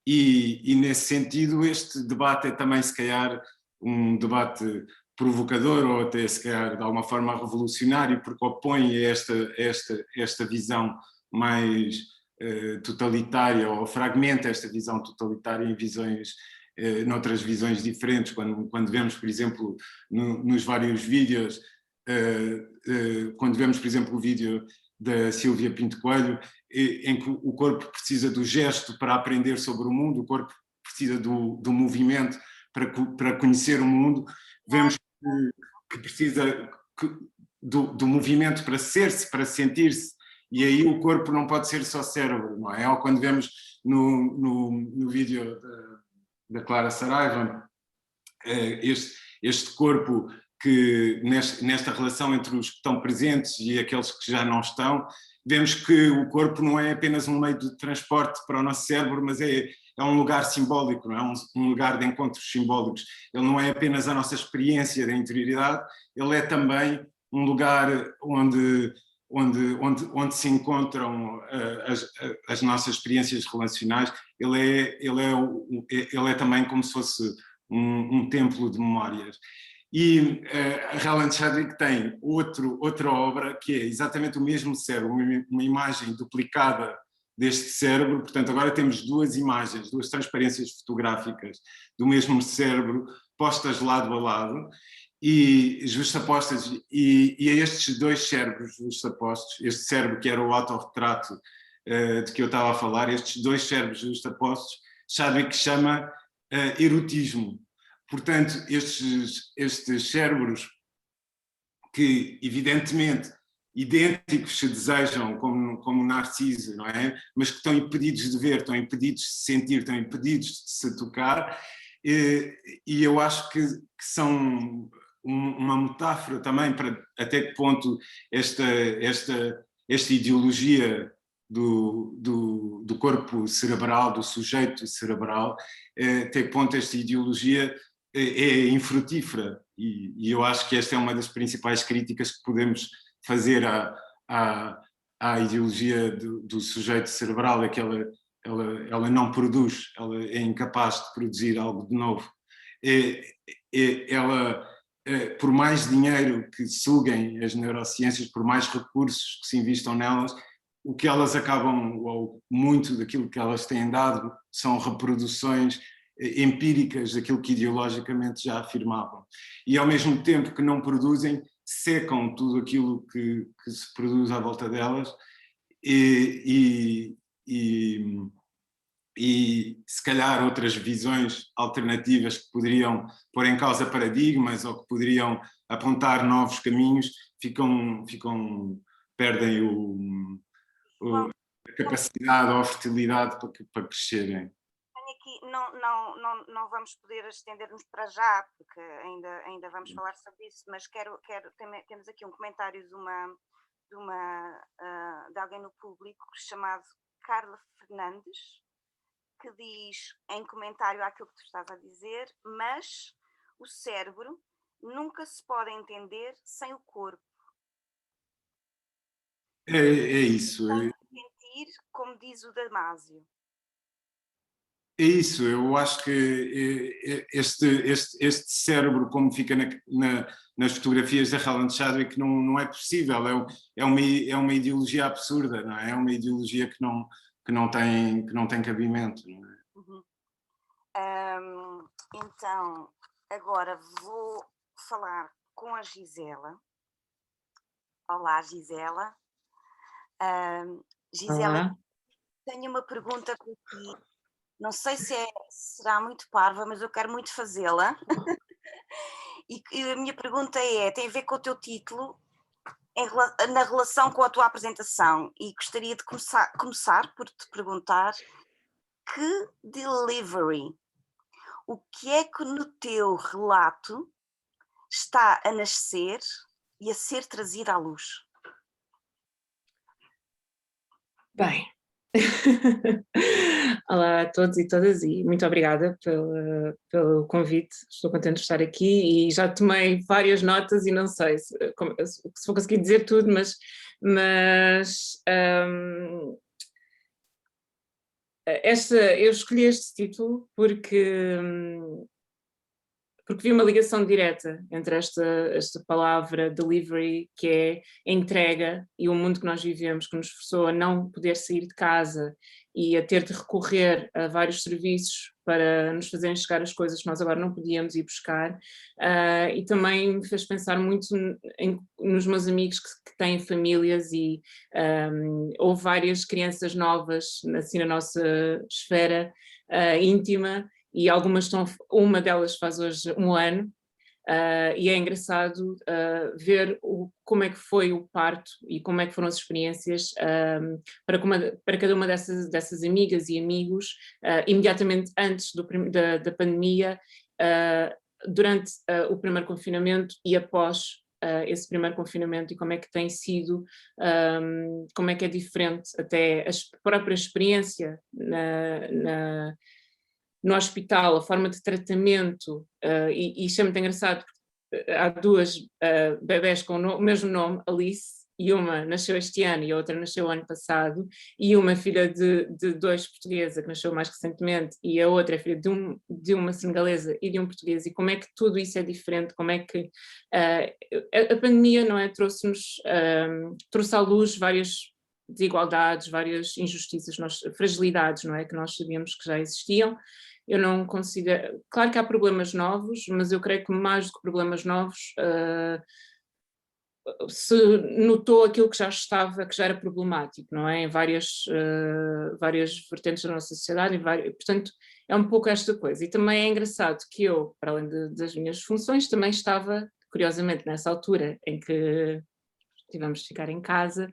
E nesse sentido este debate é também se calhar um debate provocador ou até se calhar de alguma forma revolucionário, porque opõe esta visão mais totalitária, ou fragmenta esta visão totalitária em visões, noutras visões diferentes, quando vemos, por exemplo, nos vários vídeos, quando vemos, por exemplo, o vídeo da Sílvia Pinto Coelho, em que o corpo precisa do gesto para aprender sobre o mundo, o corpo precisa do movimento para conhecer o mundo, vemos que precisa do movimento para ser-se, para sentir-se, e aí o corpo não pode ser só cérebro, não é? Ou quando vemos no vídeo da Clara Saraiva, este corpo que nesta relação entre os que estão presentes e aqueles que já não estão, vemos que o corpo não é apenas um meio de transporte para o nosso cérebro, mas é um lugar simbólico, não é? Um lugar de encontros simbólicos. Ele não é apenas a nossa experiência da interioridade, ele é também um lugar onde se encontram as nossas experiências relacionais. Ele é também como se fosse um templo de memórias. E a Helen Chadwick tem outra obra que é exatamente o mesmo cérebro, uma imagem duplicada deste cérebro. Portanto, agora temos duas imagens, duas transparências fotográficas do mesmo cérebro postas lado a lado e justapostas, e a estes dois cérebros justapostos, este cérebro que era o autorretrato de que eu estava a falar, estes dois cérebros justapostos, Chadwick chama erotismo. Portanto, estes cérebros que, evidentemente, idênticos se desejam como Narciso, não é? Mas que estão impedidos de ver, estão impedidos de se sentir, estão impedidos de se tocar, e eu acho que são uma metáfora também para até que ponto esta ideologia do corpo cerebral, do sujeito cerebral, até que ponto esta ideologia é infrutífera, e eu acho que esta é uma das principais críticas que podemos fazer à ideologia do sujeito cerebral, é que ela não produz, ela é incapaz de produzir algo de novo. Ela, por mais dinheiro que suguem as neurociências, por mais recursos que se investam nelas, o que elas acabam, ou muito daquilo que elas têm dado, são reproduções empíricas daquilo que ideologicamente já afirmavam. E ao mesmo tempo que não produzem, secam tudo aquilo que se produz à volta delas e se calhar outras visões alternativas que poderiam pôr em causa paradigmas ou que poderiam apontar novos caminhos, perdem a capacidade ou a fertilidade para crescerem. Aqui não vamos poder estender-nos para já, porque ainda vamos falar sobre isso, mas temos aqui um comentário de alguém no público chamado Carla Fernandes, que diz em comentário àquilo que tu estás a dizer, mas o cérebro nunca se pode entender sem o corpo. É isso. Sem sentir, como diz o Damásio. É isso, eu acho que este cérebro, como fica nas fotografias da Helen Chadwick, não é possível, é uma ideologia absurda, não é? É uma ideologia que não tem cabimento. Não é? Uhum. Então, agora vou falar com a Gisela. Olá, Gisela. Gisela, Olá. Tenho uma pergunta para ti. Não sei se será muito parva, mas eu quero muito fazê-la. E a minha pergunta tem a ver com o teu título, na relação com a tua apresentação. E gostaria de começar por te perguntar que delivery, o que é que no teu relato está a nascer e a ser trazido à luz? Bem, olá a todos e todas e muito obrigada pelo convite, estou contente de estar aqui e já tomei várias notas e não sei se vou conseguir dizer tudo, mas eu escolhi este título porque vi uma ligação direta entre esta palavra delivery, que é a entrega, e o mundo que nós vivemos, que nos forçou a não poder sair de casa e a ter de recorrer a vários serviços para nos fazerem chegar as coisas que nós agora não podíamos ir buscar, e também me fez pensar muito nos meus amigos que têm famílias e houve várias crianças novas assim na nossa esfera íntima, e uma delas faz hoje 1 ano, E é engraçado ver como é que foi o parto e como é que foram as experiências para cada uma dessas amigas e amigos, imediatamente antes da pandemia, durante o primeiro confinamento e após esse primeiro confinamento, e como é que tem sido, como é que é diferente até a própria experiência no hospital, a forma de tratamento, e isso é muito engraçado, porque há duas bebés com o mesmo nome, Alice, e uma nasceu este ano e a outra nasceu ano passado, e uma filha de dois portuguesa que nasceu mais recentemente, e a outra é filha de uma senegalesa e de um português, e como é que tudo isso é diferente, como é que a pandemia, não é, trouxe à luz várias desigualdades, várias injustiças, fragilidades, não é, que nós sabíamos que já existiam. Eu não considero, claro que há problemas novos, mas eu creio que mais do que problemas novos, se notou aquilo que já era problemático, não é? Em várias vertentes da nossa sociedade, portanto, é um pouco esta coisa. E também é engraçado que eu, para além das minhas funções, também estava, curiosamente, nessa altura em que tivemos de ficar em casa,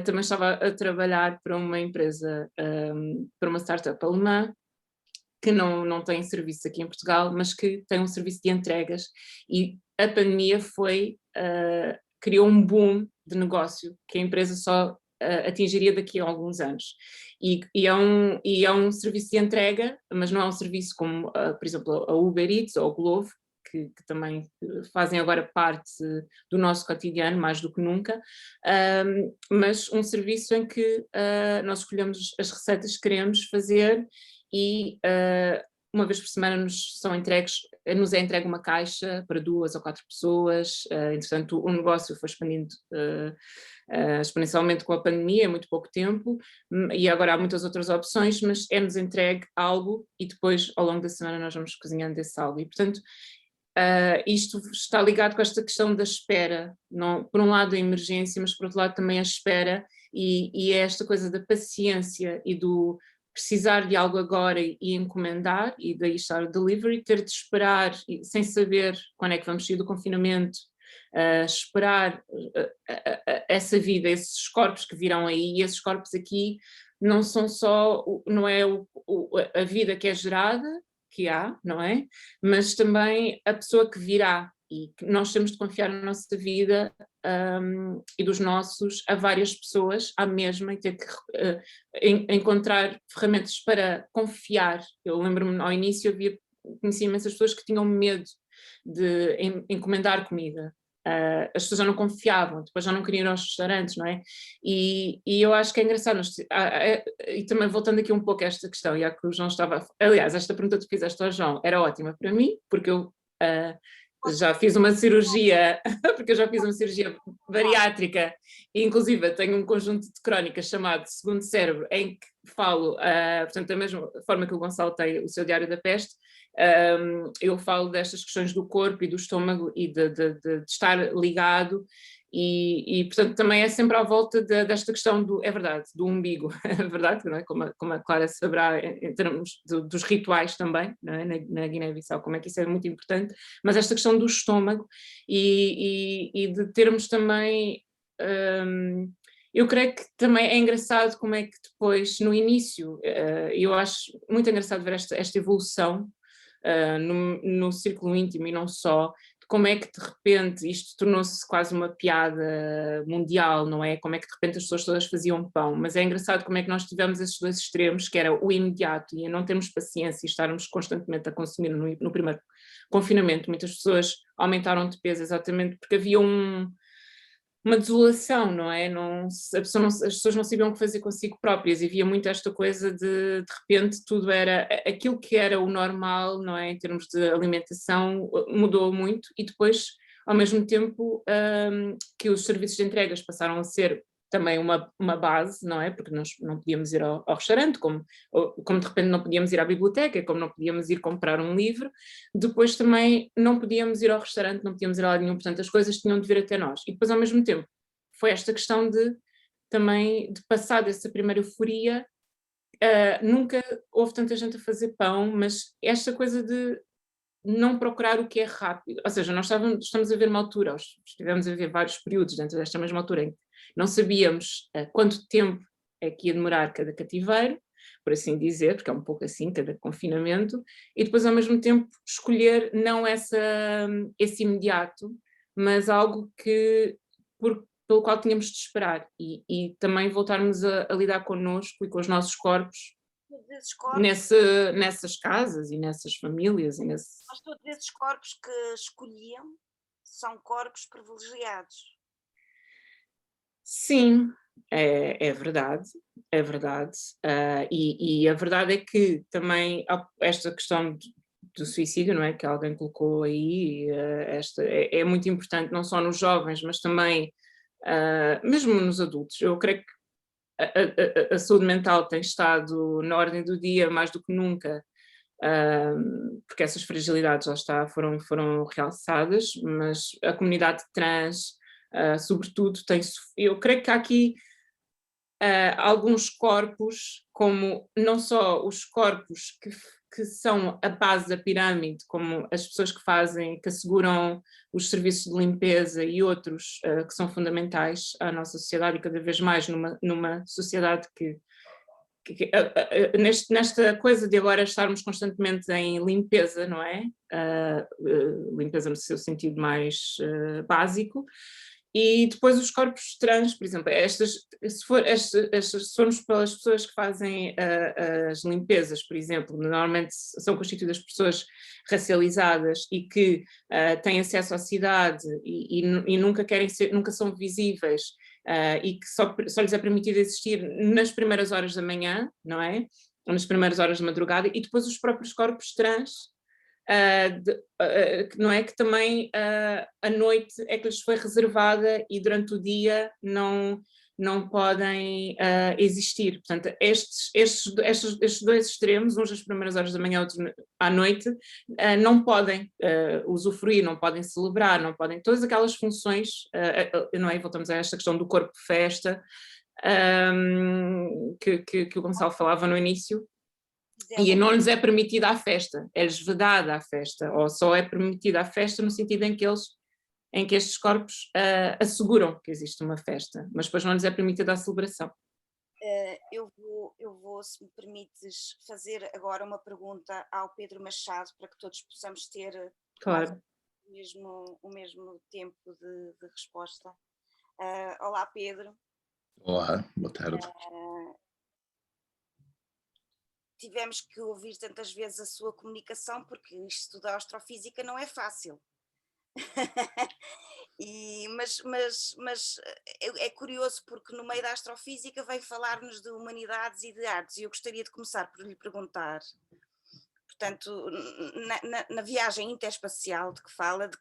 também estava a trabalhar para uma empresa, para uma startup alemã, que não tem serviço aqui em Portugal, mas que tem um serviço de entregas, e a pandemia criou um boom de negócio que a empresa só atingiria daqui a alguns anos. E é um serviço de entrega, mas não é um serviço como, por exemplo, a Uber Eats ou o Glovo, que também fazem agora parte do nosso cotidiano, mais do que nunca, mas um serviço em que nós escolhemos as receitas que queremos fazer e uma vez por semana nos é entregue uma caixa para 2 ou 4 pessoas. Entretanto, o negócio foi expandindo exponencialmente com a pandemia, em muito pouco tempo, e agora há muitas outras opções, mas é-nos entregue algo e depois, ao longo da semana, nós vamos cozinhando esse algo. E, portanto, isto está ligado com esta questão da espera, não, por um lado a emergência, mas por outro lado também a espera, e é esta coisa da paciência e do precisar de algo agora e encomendar, e daí estar o delivery, ter de esperar sem saber quando é que vamos sair do confinamento, esperar essa vida, esses corpos que virão aí, e esses corpos aqui não são só, não é a vida que é gerada, que há, não é? Mas também a pessoa que virá, e que nós temos de confiar na nossa vida e dos nossos a várias pessoas, à mesma, e ter que encontrar ferramentas para confiar. Eu lembro-me, ao início, conhecia imensas pessoas que tinham medo de encomendar comida. As pessoas já não confiavam, depois já não queriam ir aos restaurantes, não é? E eu acho que é engraçado, e também voltando aqui um pouco a esta questão, e a que o João estava, aliás, esta pergunta que tu fizeste ao João era ótima para mim, porque eu já fiz uma cirurgia, bariátrica, e inclusive tenho um conjunto de crónicas chamado Segundo Cérebro, em que falo, portanto, da mesma forma que o Gonçalo tem o seu Diário da Peste, eu falo destas questões do corpo e do estômago e de estar ligado, e portanto também é sempre à volta desta questão é verdade, do umbigo, é verdade, não é? Como a Clara saberá em termos dos rituais também, não é? Na Guiné-Bissau, como é que isso é muito importante, mas esta questão do estômago e de termos também, eu creio que também é engraçado como é que depois, no início, eu acho muito engraçado ver esta evolução no círculo íntimo e não só, como é que de repente isto tornou-se quase uma piada mundial, não é? Como é que de repente as pessoas todas faziam pão, mas é engraçado como é que nós tivemos esses dois extremos, que era o imediato e a não termos paciência e estarmos constantemente a consumir no primeiro confinamento. Muitas pessoas aumentaram de peso exatamente porque havia uma desolação, não é? As pessoas não sabiam o que fazer consigo próprias, e havia muito esta coisa de repente tudo era, aquilo que era o normal, não é? Em termos de alimentação, mudou muito, e depois, ao mesmo tempo, que os serviços de entregas passaram a ser também uma base, não é? Porque nós não podíamos ir ao restaurante, como de repente não podíamos ir à biblioteca, como não podíamos ir comprar um livro, depois também não podíamos ir ao restaurante, não podíamos ir a lado nenhum, portanto as coisas tinham de vir até nós. E depois ao mesmo tempo foi esta questão de passar dessa primeira euforia, nunca houve tanta gente a fazer pão, mas esta coisa de não procurar o que é rápido. Ou seja, nós estamos a ver uma altura, estivemos a ver vários períodos dentro desta mesma altura em que não sabíamos quanto tempo é que ia demorar cada cativeiro, por assim dizer, porque é um pouco assim, cada confinamento, e depois ao mesmo tempo escolher não esse imediato, mas algo pelo qual tínhamos de esperar, e também voltarmos a lidar connosco e com os nossos corpos, nessas casas e nessas famílias. Mas todos esses corpos que escolhiam são corpos privilegiados. Sim, é verdade, é verdade. E a verdade é que também esta questão do suicídio, não é, que alguém colocou aí, é muito importante, não só nos jovens, mas também mesmo nos adultos. Eu creio que a saúde mental tem estado na ordem do dia mais do que nunca, porque essas fragilidades, lá está, foram realçadas, mas a comunidade trans, sobretudo, eu creio que há aqui alguns corpos, como não só os corpos que são a base da pirâmide, como as pessoas que asseguram os serviços de limpeza e outros que são fundamentais à nossa sociedade, e cada vez mais numa sociedade nesta coisa de agora estarmos constantemente em limpeza, não é? Limpeza no seu sentido mais básico. E depois os corpos trans, por exemplo, se formos pelas pessoas que fazem as limpezas, por exemplo, normalmente são constituídas por pessoas racializadas e que têm acesso à cidade e nunca nunca são visíveis, e que só lhes é permitido existir nas primeiras horas da manhã, não é? Ou nas primeiras horas da madrugada, e depois os próprios corpos trans, não é, que também à noite é que lhes foi reservada e durante o dia não podem existir. Portanto, estes dois extremos, uns às primeiras horas da manhã, outros à noite, não podem usufruir, não podem celebrar, não podem, todas aquelas funções, não é? Voltamos a esta questão do corpo de festa, que o Gonçalo falava no início. E não lhes é permitida a festa, é-lhes vedada a festa, ou só é permitida a festa no sentido em que estes corpos asseguram que existe uma festa, mas depois não lhes é permitida a celebração. Eu vou, se me permites, fazer agora uma pergunta ao Pedro Machado, para que todos possamos ter, claro, o mesmo tempo de resposta. Olá, Pedro. Olá, boa tarde. Tivemos que ouvir tantas vezes a sua comunicação, porque estudar astrofísica não é fácil. Mas é curioso, porque no meio da astrofísica veio falar-nos de humanidades e de artes, e eu gostaria de começar por lhe perguntar, portanto, na viagem interespacial de que fala, de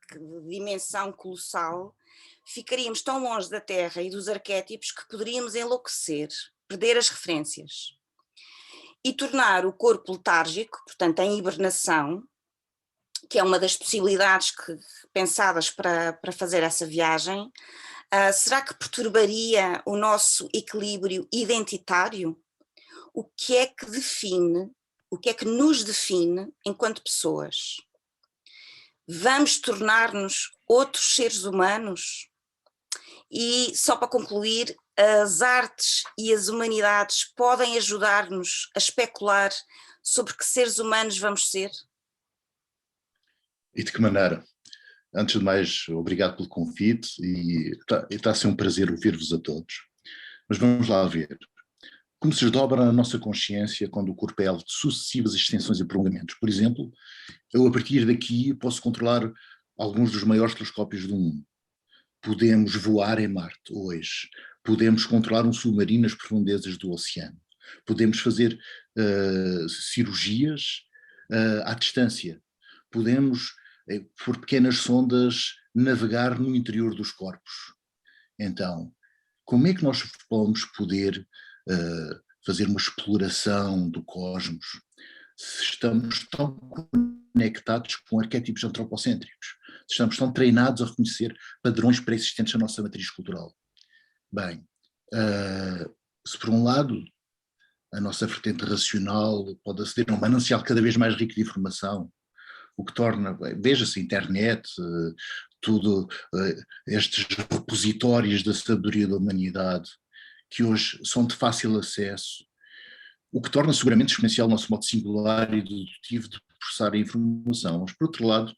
dimensão colossal, ficaríamos tão longe da Terra e dos arquétipos que poderíamos enlouquecer, perder as referências e tornar o corpo letárgico, portanto em hibernação, que é uma das possibilidades pensadas para fazer essa viagem. Será que perturbaria o nosso equilíbrio identitário? O que é que nos define enquanto pessoas? Vamos tornar-nos outros seres humanos? E só para concluir, as artes e as humanidades podem ajudar-nos a especular sobre que seres humanos vamos ser? E de que maneira? Antes de mais, obrigado pelo convite e está a ser um prazer ouvir-vos a todos. Mas vamos lá ver. Como se desdobra a nossa consciência quando o corpo é alvo de sucessivas extensões e prolongamentos? Por exemplo, eu a partir daqui posso controlar alguns dos maiores telescópios do mundo. Podemos voar em Marte hoje. Podemos controlar um submarino nas profundezas do oceano. Podemos fazer cirurgias à distância. Podemos, por pequenas sondas, navegar no interior dos corpos. Então, como é que nós vamos poder fazer uma exploração do cosmos se estamos tão conectados com arquétipos antropocêntricos, se estamos tão treinados a reconhecer padrões pré-existentes na nossa matriz cultural? Bem, se por um lado a nossa vertente racional pode aceder a um manancial cada vez mais rico de informação, o que torna, veja-se, a internet, tudo, estes repositórios da sabedoria da humanidade, que hoje são de fácil acesso, o que torna seguramente exponencial o nosso modo singular e dedutivo de processar a informação. Mas, por outro lado,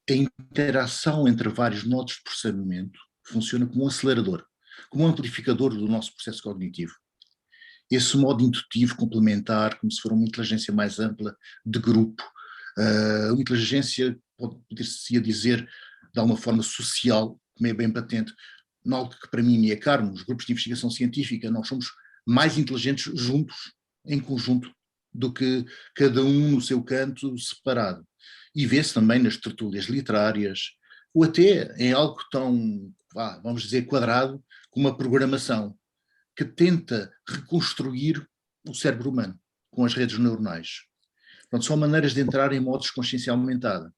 a interação entre vários modos de processamento funciona como um acelerador, como um amplificador do nosso processo cognitivo. Esse modo indutivo complementar, como se for uma inteligência mais ampla de grupo, uma inteligência, poder-se dizer, de alguma forma social, como é bem patente, algo que para mim me é caro, nos grupos de investigação científica, nós somos mais inteligentes juntos, em conjunto, do que cada um no seu canto separado. E vê-se também nas tertúlias literárias, ou até em algo tão, vamos dizer, quadrado, como a programação, que tenta reconstruir o cérebro humano com as redes neuronais. Portanto, são maneiras de entrar em modos de consciência aumentada.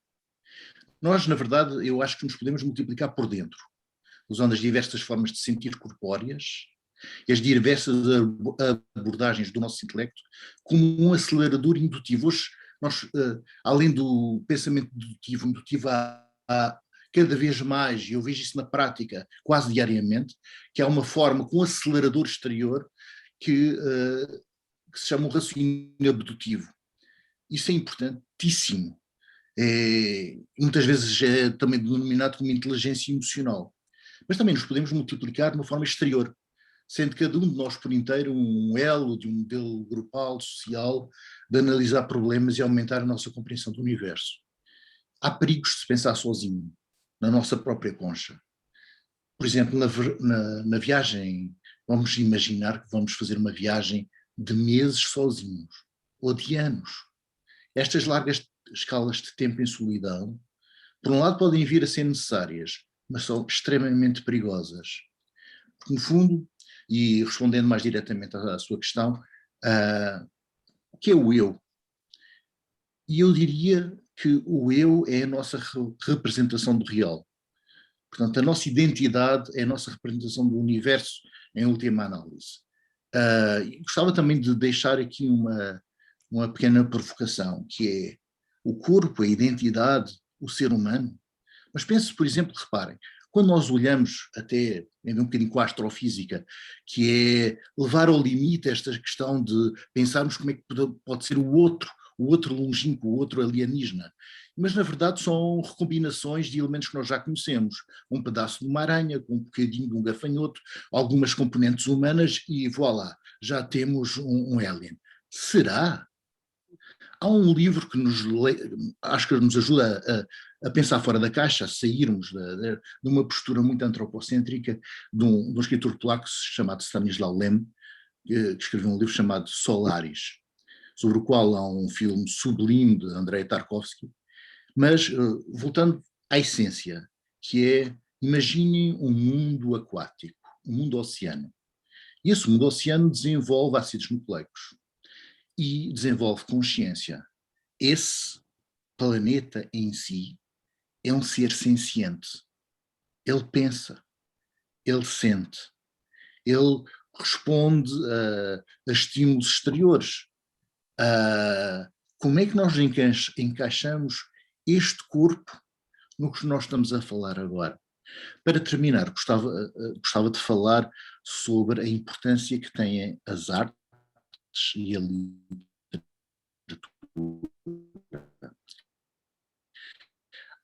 Nós, na verdade, eu acho que nos podemos multiplicar por dentro, usando as diversas formas de sentir corpóreas e as diversas abordagens do nosso intelecto como um acelerador indutivo. Hoje, nós, além do pensamento indutivo há cada vez mais, e eu vejo isso na prática quase diariamente, que há uma forma com um acelerador exterior que se chama o raciocínio abdutivo. Isso é importantíssimo. Muitas vezes é também denominado como inteligência emocional. Mas também nos podemos multiplicar de uma forma exterior, sendo cada um de nós por inteiro um elo de um modelo grupal, social, de analisar problemas e aumentar a nossa compreensão do universo. Há perigos de se pensar sozinho, na nossa própria concha. Por exemplo, na viagem, vamos imaginar que vamos fazer uma viagem de meses sozinhos, ou de anos. Estas largas escalas de tempo em solidão, por um lado podem vir a ser necessárias, mas são extremamente perigosas. Porque, no fundo, e respondendo mais diretamente à sua questão, o que é o eu? E eu diria que o eu é a nossa representação do real. Portanto, a nossa identidade é a nossa representação do universo em última análise. Gostava também de deixar aqui uma pequena provocação, que é o corpo, a identidade, o ser humano. Mas pense, por exemplo, reparem, quando nós olhamos até um bocadinho com a astrofísica, que é levar ao limite esta questão de pensarmos como é que pode ser o outro longínquo, o outro alienígena. Mas, na verdade, são recombinações de elementos que nós já conhecemos. Um pedaço de uma aranha, com um bocadinho de um gafanhoto, algumas componentes humanas e voilà, já temos um alien. Será? Há um livro que acho que nos ajuda a pensar fora da caixa, a sairmos de uma postura muito antropocêntrica de um escritor polaco chamado Stanislaw Lem, que escreveu um livro chamado Solaris, sobre o qual há um filme sublime de Andrei Tarkovsky. Mas, voltando à essência, que é, imaginem um mundo aquático, um mundo oceano. E esse mundo oceano desenvolve ácidos nucleicos e desenvolve consciência. Esse planeta em si é um ser senciente. Ele pensa, ele sente, ele responde a estímulos exteriores. Como é que nós encaixamos este corpo no que nós estamos a falar agora? Para terminar, gostava de falar sobre a importância que têm as artes e a literatura.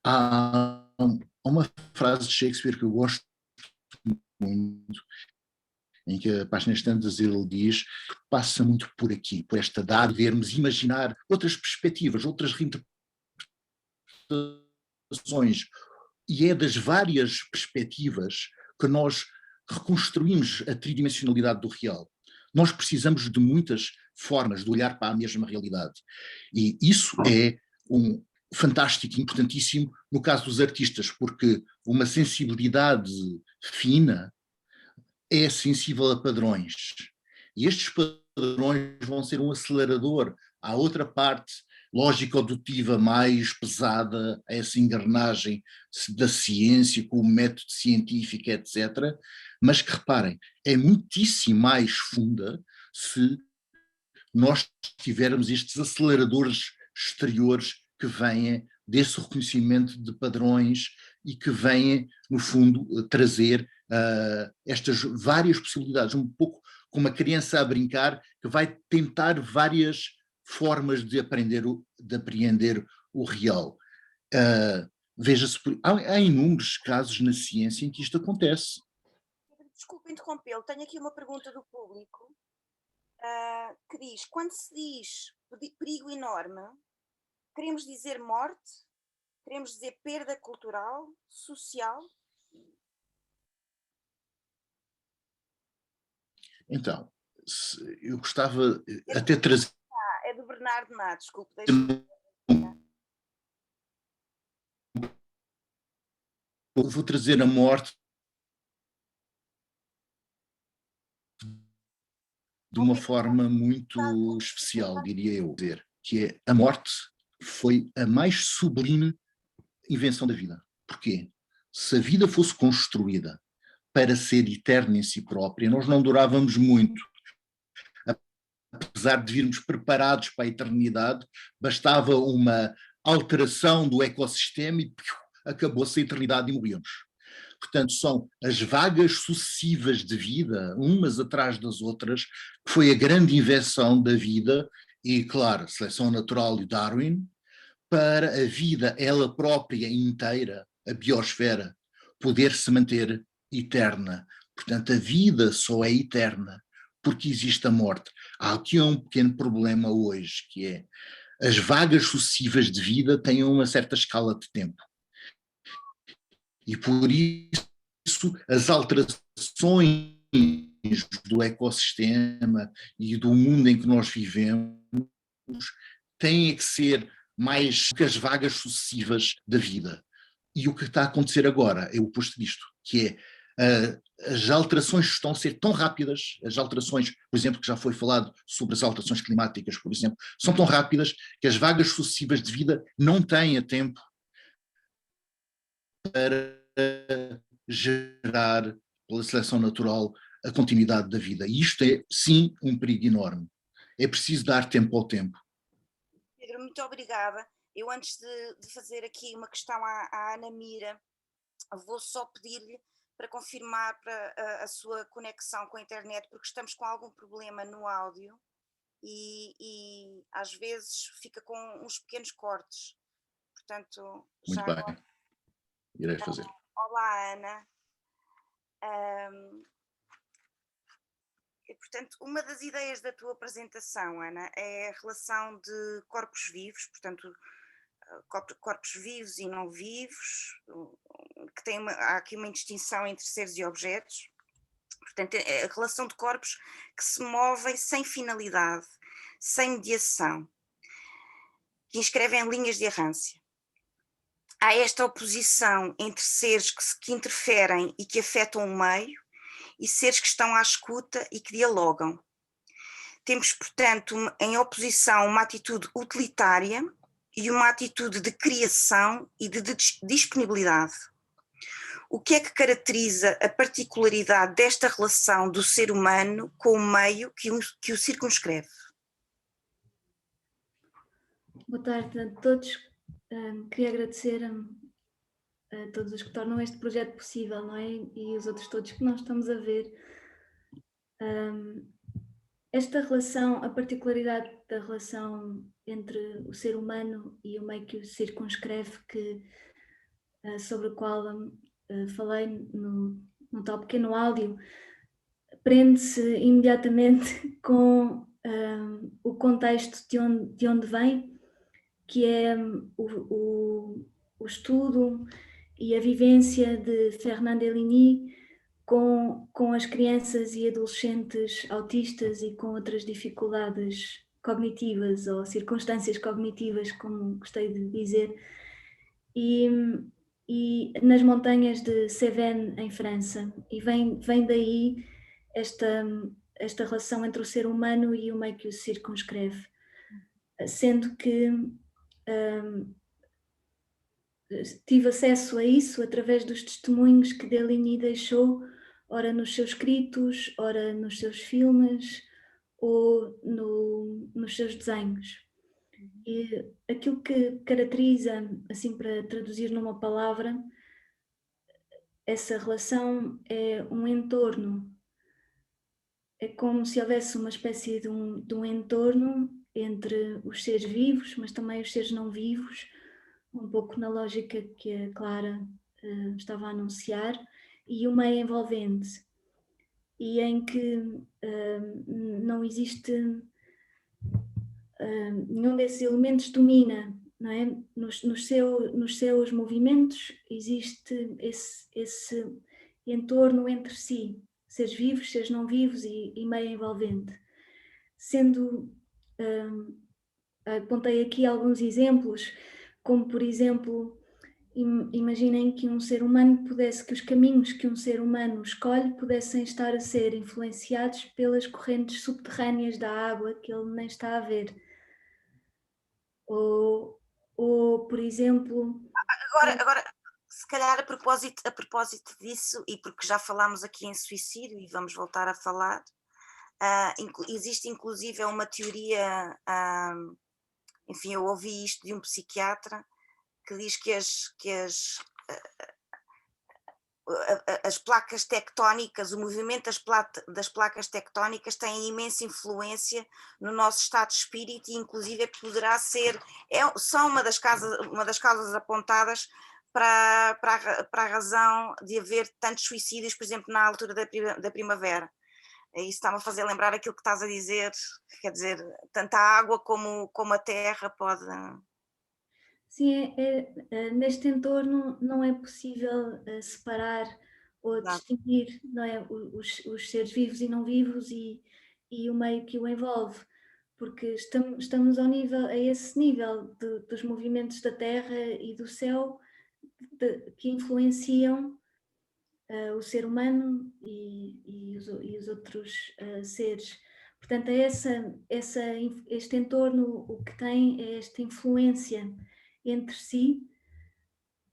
Há uma frase de Shakespeare que eu gosto muito, em que a páginas tantas ele diz que passa muito por aqui, por esta dada de vermos imaginar outras perspectivas, outras reinterpretações, e é das várias perspectivas que nós reconstruímos a tridimensionalidade do real. Nós precisamos de muitas formas de olhar para a mesma realidade, e isso é fantástico, importantíssimo no caso dos artistas, porque uma sensibilidade fina é sensível a padrões, e estes padrões vão ser um acelerador à outra parte lógico-adutiva mais pesada, a essa engrenagem da ciência, com o método científico, etc., mas que, reparem, é muitíssimo mais funda se nós tivermos estes aceleradores exteriores que que vêm desse reconhecimento de padrões e que vêm, no fundo, trazer estas várias possibilidades, um pouco como uma criança a brincar, que vai tentar várias formas de apreender o real. Veja-se, há inúmeros casos na ciência em que isto acontece. Desculpe interrompê-lo, tenho aqui uma pergunta do público que diz, quando se diz perigo enorme, queremos dizer morte? Queremos dizer perda cultural, social? Então, eu gostava até trazer... É do Bernardo Ná, desculpe. Eu vou trazer a morte de uma forma muito especial, diria eu, dizer que é a morte foi a mais sublime invenção da vida. Porquê? Se a vida fosse construída para ser eterna em si própria, nós não durávamos muito. Apesar de virmos preparados para a eternidade, bastava uma alteração do ecossistema e acabou-se a eternidade e morríamos. Portanto, são as vagas sucessivas de vida, umas atrás das outras, que foi a grande invenção da vida, e claro, seleção natural e Darwin, para a vida, ela própria inteira, a biosfera, poder se manter eterna. Portanto, a vida só é eterna porque existe a morte. Há aqui um pequeno problema hoje, que é as vagas sucessivas de vida têm uma certa escala de tempo. E por isso as alterações do ecossistema e do mundo em que nós vivemos têm que ser mais que as vagas sucessivas da vida. E o que está a acontecer agora é o oposto disto, que é as alterações estão a ser tão rápidas, as alterações, por exemplo, que já foi falado sobre as alterações climáticas, por exemplo, são tão rápidas que as vagas sucessivas de vida não têm a tempo para gerar, pela seleção natural, a continuidade da vida. E isto é, sim, um perigo enorme. É preciso dar tempo ao tempo. Pedro, muito obrigada. Eu, antes de fazer aqui uma questão à Ana Mira, vou só pedir-lhe para confirmar a sua conexão com a internet, porque estamos com algum problema no áudio e às vezes fica com uns pequenos cortes. Portanto, muito bem, irei fazer. Olá, Ana. Portanto, uma das ideias da tua apresentação, Ana, é a relação de corpos vivos, portanto, corpos vivos e não vivos, que há aqui uma distinção entre seres e objetos. Portanto, é a relação de corpos que se movem sem finalidade, sem mediação, que inscrevem linhas de errância. Há esta oposição entre seres que interferem e que afetam o meio e seres que estão à escuta e que dialogam. Temos, portanto, em oposição uma atitude utilitária e uma atitude de criação e de disponibilidade. O que é que caracteriza a particularidade desta relação do ser humano com o meio que o circunscreve? Boa tarde a todos. Queria agradecer a todos os que tornam este projeto possível, não é? E os outros todos que nós estamos a ver. Esta relação, a particularidade da relação entre o ser humano e o meio que o circunscreve, sobre o qual falei no tal pequeno áudio, prende-se imediatamente com o contexto de onde vem, que é o estudo e a vivência de Fernand Deligny com as crianças e adolescentes autistas e com outras dificuldades cognitivas ou circunstâncias cognitivas, como gostei de dizer, e nas montanhas de Cévennes, em França. E vem daí esta relação entre o ser humano e o meio que o circunscreve, sendo que tive acesso a isso através dos testemunhos que Deligny deixou, ora nos seus escritos, ora nos seus filmes ou nos seus desenhos. E aquilo que caracteriza, assim para traduzir numa palavra, essa relação é um entorno. É como se houvesse uma espécie de um entorno entre os seres vivos, mas também os seres não vivos, um pouco na lógica que a Clara estava a anunciar, e o meio envolvente, e em que não existe nenhum desses elementos domina, não é? Nos seus movimentos existe esse entorno entre si, seres vivos, seres não vivos e meio envolvente. Sendo, apontei aqui alguns exemplos, como por exemplo, imaginem que um ser humano que os caminhos que um ser humano escolhe pudessem estar a ser influenciados pelas correntes subterrâneas da água que ele nem está a ver. Ou por exemplo... Agora, se calhar a propósito disso, e porque já falámos aqui em suicídio e vamos voltar a falar, existe inclusive uma teoria, enfim, eu ouvi isto de um psiquiatra, que diz que as placas tectónicas, o movimento das placas tectónicas tem imensa influência no nosso estado de espírito, e inclusive poderá ser, são uma das causas apontadas para a razão de haver tantos suicídios, por exemplo, na altura da primavera. Isso está-me a fazer lembrar aquilo que estás a dizer, quer dizer, tanto a água como a terra pode... Sim, neste entorno não é possível separar ou distinguir, não é, os seres vivos e não vivos e o meio que o envolve, porque estamos a esse nível dos movimentos da terra e do céu que influenciam o ser humano e os outros seres. Portanto, este entorno o que tem é esta influência entre si,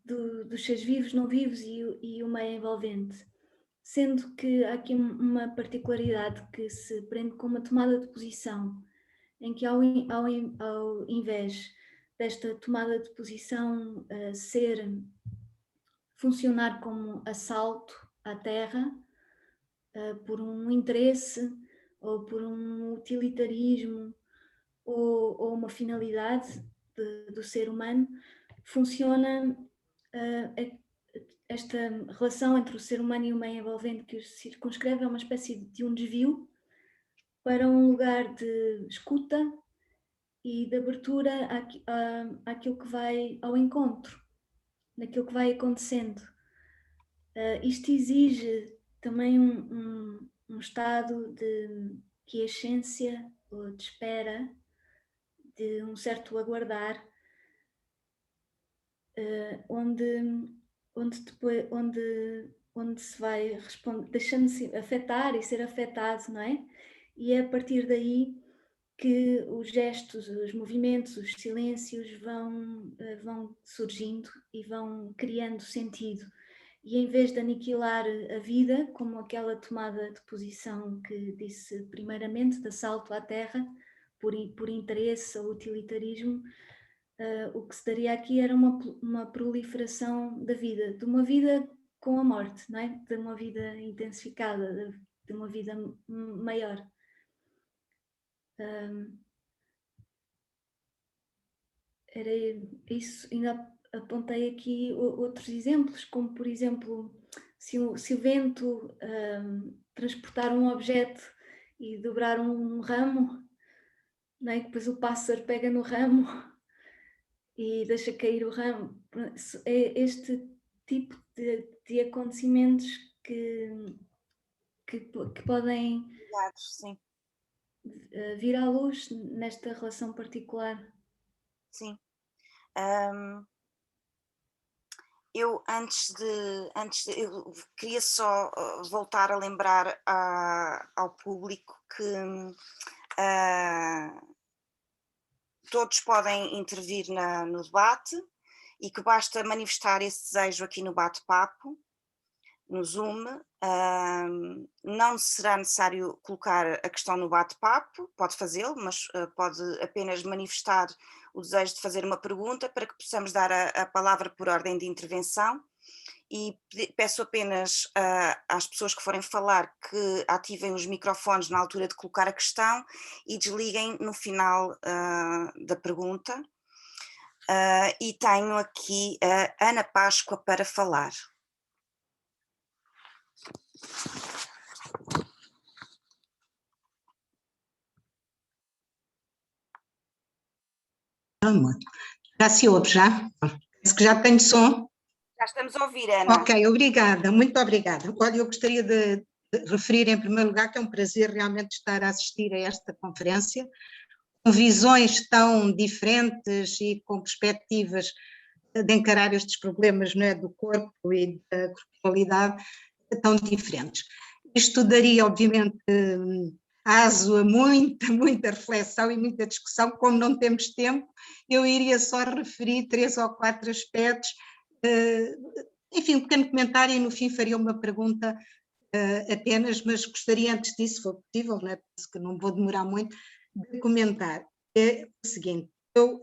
dos seres vivos, não vivos e o meio envolvente. Sendo que há aqui uma particularidade que se prende com uma tomada de posição, em que ao invés desta tomada de posição funcionar como assalto à terra, por um interesse ou por um utilitarismo ou uma finalidade do ser humano, funciona esta relação entre o ser humano e o meio envolvente que o circunscreve é uma espécie de um desvio para um lugar de escuta e de abertura àquilo que vai ao encontro, naquilo que vai acontecendo. Isto exige também um estado de quiescência ou de espera, de um certo aguardar, onde se vai responder, deixando-se afetar e ser afetado, não é? E é a partir daí que os gestos, os movimentos, os silêncios vão surgindo e vão criando sentido. E em vez de aniquilar a vida, como aquela tomada de posição que disse primeiramente, de assalto à terra, por interesse ou utilitarismo, o que se daria aqui era uma proliferação da vida, de uma vida com a morte, não é? De uma vida intensificada, de uma vida maior. Era isso, ainda apontei aqui outros exemplos, como por exemplo, se o vento transportar um objeto e dobrar um ramo, não é? Depois o pássaro pega no ramo e deixa cair o ramo. É este tipo de acontecimentos que podem Sim. Vir à luz nesta relação particular. Sim. Eu eu queria só voltar a lembrar ao público que todos podem intervir no debate e que basta manifestar esse desejo aqui no bate-papo, no Zoom, Não será necessário colocar a questão no bate-papo, pode fazê-lo, mas pode apenas manifestar o desejo de fazer uma pergunta para que possamos dar a palavra por ordem de intervenção, e peço apenas às pessoas que forem falar que ativem os microfones na altura de colocar a questão e desliguem no final da pergunta. E tenho aqui a Ana Páscoa para falar. Já se ouve, já? Parece que já tenho som. Já estamos a ouvir, Ana. Ok, obrigada, muito obrigada. Olha, eu gostaria de referir em primeiro lugar que é um prazer realmente estar a assistir a esta conferência, com visões tão diferentes e com perspectivas de encarar estes problemas, não é, do corpo e da corporalidade tão diferentes. Isto daria, obviamente, aso a muita reflexão e muita discussão. Como não temos tempo, eu iria só referir 3 ou 4 aspectos, enfim, um pequeno comentário, e no fim faria uma pergunta apenas, mas gostaria antes disso, se for possível, né, penso que não vou demorar muito, de comentar. É o seguinte: eu,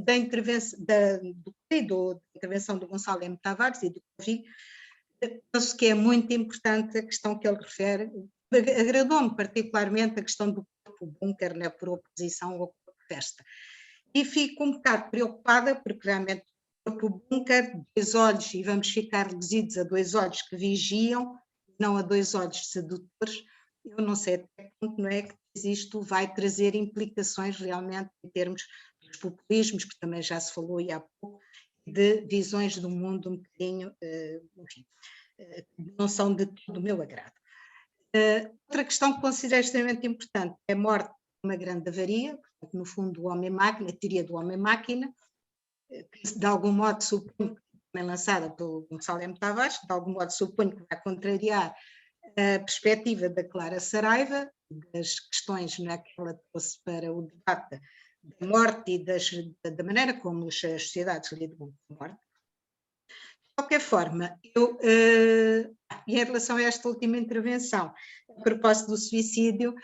da intervenção do Gonçalo M. Tavares e do que vi, penso que é muito importante a questão que ele refere. Agradou-me particularmente a questão do corpo bunker, né, por oposição ao corpo festa. E fico um bocado preocupada, porque realmente o corpo bunker, 2 olhos, e vamos ficar reduzidos a 2 olhos que vigiam, não a 2 olhos sedutores. Eu não sei até que ponto, não é, que isto vai trazer implicações realmente em termos dos populismos, que também já se falou há pouco, de visões do mundo um bocadinho, enfim, não são de todo o meu agrado. Outra questão que considero extremamente importante é a morte de uma grande avaria, portanto, no fundo, o homem-máquina, a teoria do homem-máquina, que de algum modo suponho, também lançada pelo Gonçalo M. Tavares, de algum modo suponho que vai contrariar a perspectiva da Clara Saraiva, das questões, não é, que ela trouxe para o debate da morte e da maneira como as sociedades lidam com a morte. De qualquer forma, e em relação a esta última intervenção, a propósito do suicídio,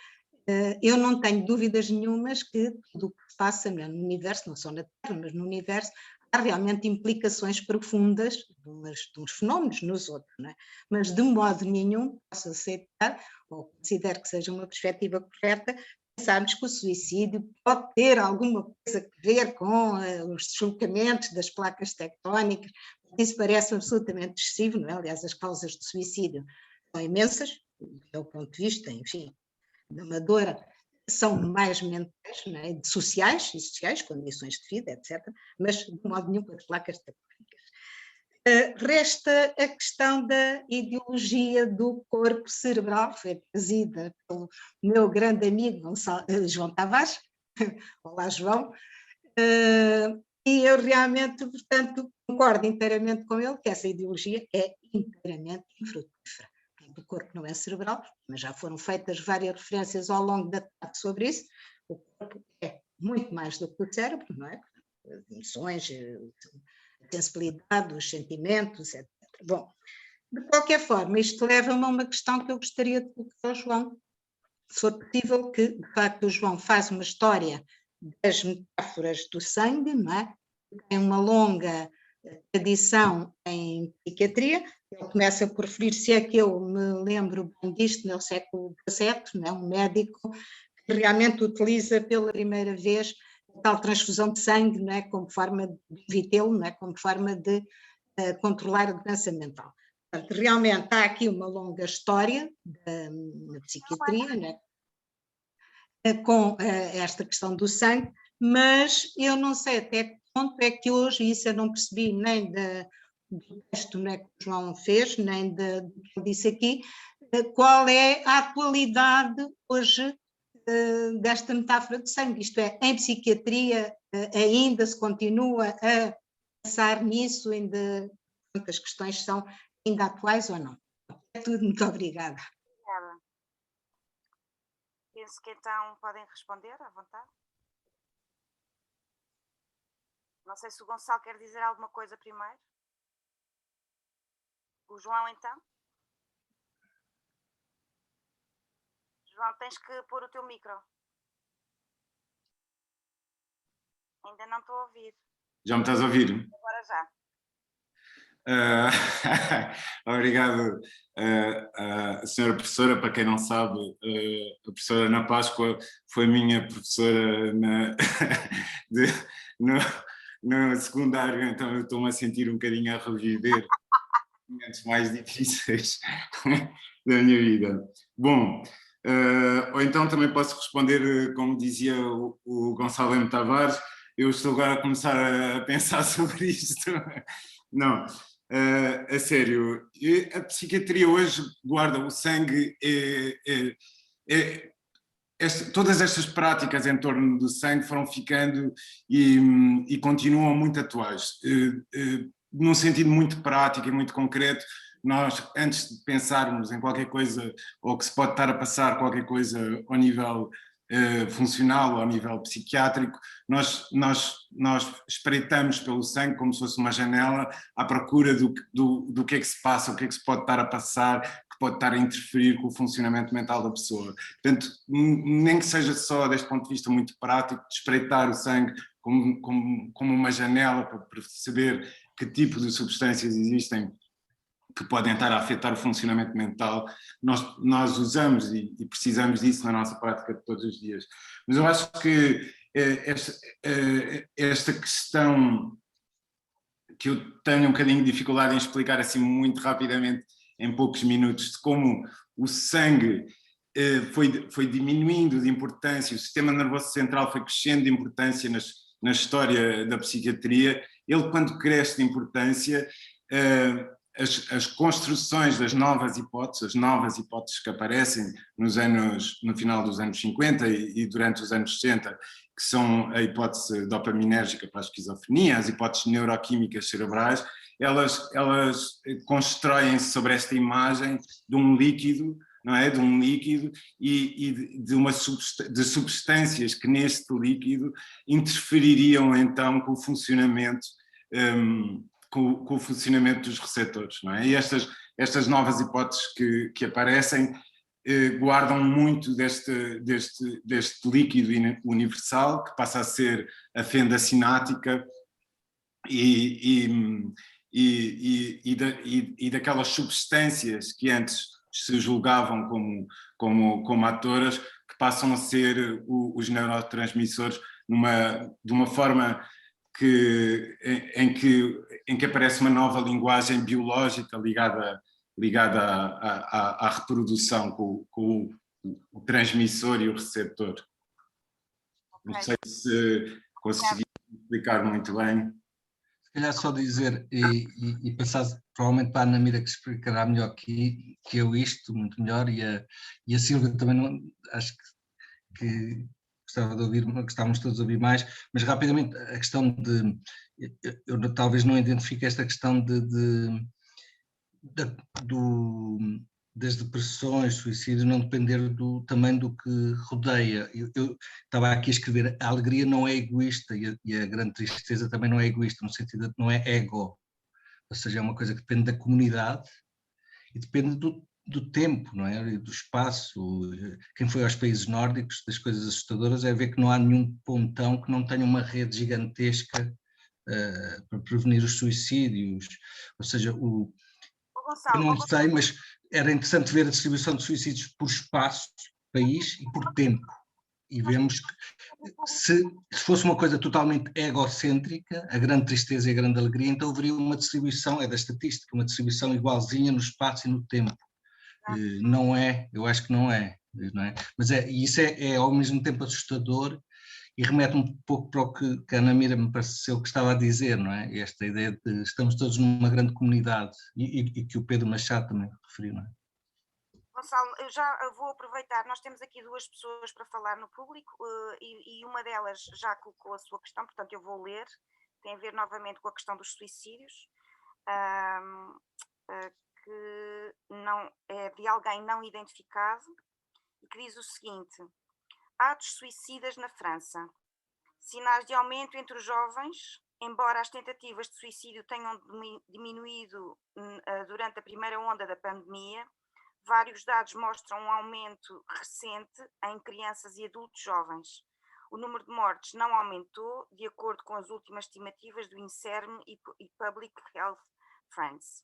eu não tenho dúvidas nenhumas que tudo o que se passa no universo, não só na Terra, mas no universo, há realmente implicações profundas de uns fenómenos nos outros, não é? Mas de modo nenhum posso aceitar, ou considero que seja uma perspectiva correta, pensarmos que o suicídio pode ter alguma coisa a ver com os deslocamentos das placas tectónicas. Isso parece absolutamente excessivo, não é? Aliás, as causas de suicídio são imensas, do meu ponto de vista, enfim, da Amadora, são mais mentais, não é? Sociais, condições de vida, etc., mas de modo nenhum com as placas tectónicas. Resta a questão da ideologia do corpo cerebral, que foi trazida pelo meu grande amigo João Tavares. Olá, João. E eu realmente, portanto, concordo inteiramente com ele que essa ideologia é inteiramente infrutífera. O corpo não é cerebral, mas já foram feitas várias referências ao longo da tarde sobre isso. O corpo é muito mais do que o cérebro, não é? As emoções, a sensibilidade, os sentimentos, etc. Bom, de qualquer forma, isto leva-me a uma questão que eu gostaria de colocar ao João. Se for possível, que de facto o João faz uma história das metáforas do sangue, não é? Tem uma longa tradição em psiquiatria. Ele começa por referir, se é que eu me lembro bem disto, no século XVII, não é? Um médico que realmente utiliza pela primeira vez a tal transfusão de sangue, não é? Como forma de evitá-lo, não é? Como forma de controlar a doença mental. Portanto, realmente há aqui uma longa história na psiquiatria, não é? Com esta questão do sangue, mas eu não sei até que ponto é que hoje, e isso eu não percebi nem do texto, né, que o João fez, nem do que ele disse aqui, qual é a atualidade hoje desta metáfora de sangue, isto é, em psiquiatria ainda se continua a pensar nisso, ainda as questões são ainda atuais ou não. É tudo, muito obrigada. Obrigada. Penso que então podem responder à vontade. Não sei se o Gonçalo quer dizer alguma coisa primeiro. O João, então? João, tens que pôr o teu micro. Ainda não estou a ouvir. Já me estás a ouvir? Agora já. Obrigado, senhora professora. Para quem não sabe, a professora Ana Páscoa foi minha professora no secundário, então eu estou-me a sentir um bocadinho a reviver momentos mais difíceis da minha vida. Bom, ou então também posso responder, como dizia o Gonçalo M. Tavares, eu estou agora a começar a pensar sobre isto. Não, a sério, a psiquiatria hoje guarda o sangue, todas estas práticas em torno do sangue foram ficando e continuam muito atuais. Num sentido muito prático e muito concreto, nós, antes de pensarmos em qualquer coisa, ou que se pode estar a passar qualquer coisa ao nível funcional ou ao nível psiquiátrico, nós espreitamos pelo sangue como se fosse uma janela à procura do que é que se passa, o que é que se pode estar a passar, que pode estar a interferir com o funcionamento mental da pessoa. Portanto, nem que seja só deste ponto de vista muito prático, de espreitar o sangue como uma janela para perceber que tipo de substâncias existem que podem estar a afetar o funcionamento mental, nós usamos e precisamos disso na nossa prática de todos os dias. Mas eu acho que esta questão que eu tenho um bocadinho de dificuldade em explicar assim muito rapidamente, em poucos minutos, de como o sangue foi diminuindo de importância, o sistema nervoso central foi crescendo de importância na história da psiquiatria. Ele, quando cresce de importância, as construções das novas hipóteses, as novas hipóteses que aparecem no final dos anos 50 e durante os anos 60, que são a hipótese dopaminérgica para a esquizofrenia, as hipóteses neuroquímicas cerebrais, elas constroem-se sobre esta imagem de um líquido, não é? De um líquido e de substâncias que neste líquido interfeririam então com o funcionamento com o funcionamento dos receptores, não é? E estas novas hipóteses que aparecem guardam muito deste líquido universal, que passa a ser a fenda sináptica e daquelas substâncias que antes se julgavam como atoras, que passam a ser os neurotransmissores de uma forma em que aparece uma nova linguagem biológica ligada à reprodução com o transmissor e o receptor. Okay. Não sei se consegui explicar muito bem. Se calhar só dizer, e passar provavelmente para a Ana Mira, que explicará melhor que eu isto, muito melhor, e a Silvia também, não, acho que gostava de ouvir, gostávamos todos de ouvir mais, mas rapidamente a questão eu talvez não identifique esta questão das depressões, suicídio, não depender também do que rodeia. Eu estava aqui a escrever, a alegria não é egoísta e a grande tristeza também não é egoísta, no sentido de que não é ego, ou seja, é uma coisa que depende da comunidade e depende do tempo, não é? Do espaço. Quem foi aos países nórdicos, das coisas assustadoras é ver que não há nenhum pontão que não tenha uma rede gigantesca para prevenir os suicídios. Ou seja, eu não sei, mas era interessante ver a distribuição de suicídios por espaço, país e por tempo. E vemos que se fosse uma coisa totalmente egocêntrica, a grande tristeza e a grande alegria, então haveria uma distribuição, é da estatística, uma distribuição igualzinha no espaço e no tempo. Não é, eu acho que não é, mas isso é ao mesmo tempo assustador e remete um pouco para o que a Ana Mira me pareceu que estava a dizer, não é? Esta ideia de estamos todos numa grande comunidade e que o Pedro Machado também referiu, não é? Gonçalo, eu já vou aproveitar, nós temos aqui duas pessoas para falar no público e uma delas já colocou a sua questão, portanto eu vou ler, tem a ver novamente com a questão dos suicídios, que não, é de alguém não identificado e que diz o seguinte: atos suicidas na França, sinais de aumento entre os jovens, embora as tentativas de suicídio tenham diminuído durante a primeira onda da pandemia, vários dados mostram um aumento recente em crianças e adultos jovens. O número de mortes não aumentou, de acordo com as últimas estimativas do INSERM e Public Health France,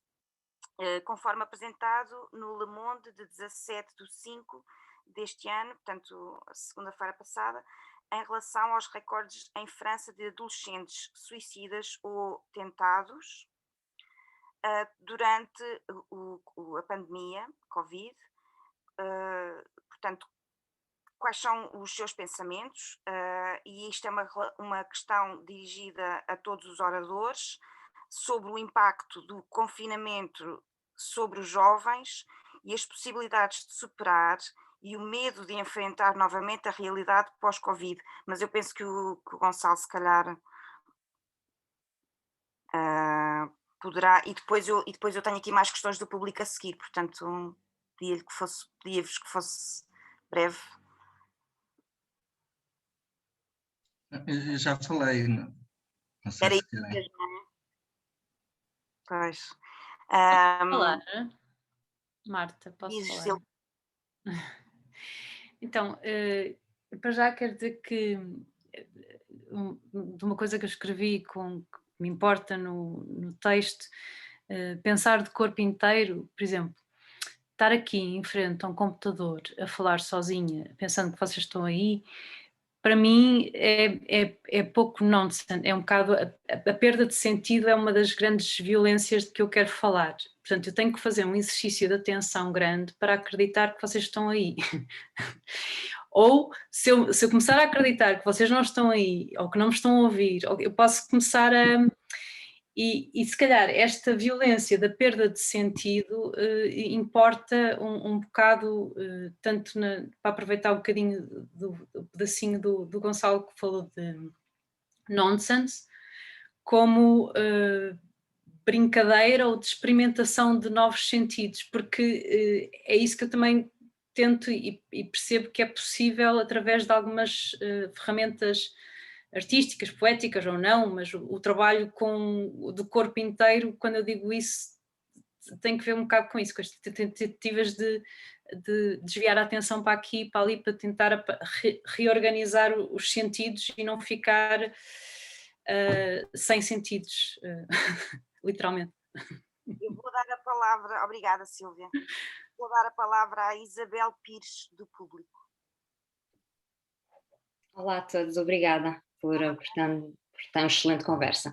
conforme apresentado no Le Monde de 17/5 deste ano, portanto, segunda-feira passada, em relação aos recordes em França de adolescentes suicidas ou tentados durante a pandemia, Covid. Portanto, quais são os seus pensamentos? E isto é uma questão dirigida a todos os oradores, sobre o impacto do confinamento sobre os jovens e as possibilidades de superar e o medo de enfrentar novamente a realidade pós-Covid. Mas eu penso que o Gonçalo, se calhar, poderá, e depois eu tenho aqui mais questões do público a seguir, portanto pedia-vos que fosse breve. Eu já falei, não sei Era se isso querem. mesmo, não é? Pois. Falar, Marta, posso Diz, falar? Então, para já quero dizer que de uma coisa que eu escrevi que me importa no texto, pensar de corpo inteiro, por exemplo, estar aqui em frente a um computador a falar sozinha, pensando que vocês estão aí, para mim é pouco nonsense, é um bocado, a perda de sentido é uma das grandes violências de que eu quero falar. Portanto, eu tenho que fazer um exercício de atenção grande para acreditar que vocês estão aí. Ou se eu começar a acreditar que vocês não estão aí, ou que não me estão a ouvir, eu posso começar a... E se calhar esta violência da perda de sentido importa um bocado, tanto para aproveitar um bocadinho do pedacinho do Gonçalo que falou de nonsense, como brincadeira ou de experimentação de novos sentidos, porque é isso que eu também tento e percebo que é possível através de algumas ferramentas artísticas, poéticas ou não, mas o trabalho do corpo inteiro, quando eu digo isso, tem que ver um bocado com isso, com as tentativas de desviar a atenção para aqui e para ali, para tentar reorganizar os sentidos e não ficar sem sentidos, literalmente. Eu vou dar a palavra, obrigada Silvia, vou dar a palavra à Isabel Pires, do público. Olá a todos, obrigada por uma excelente conversa.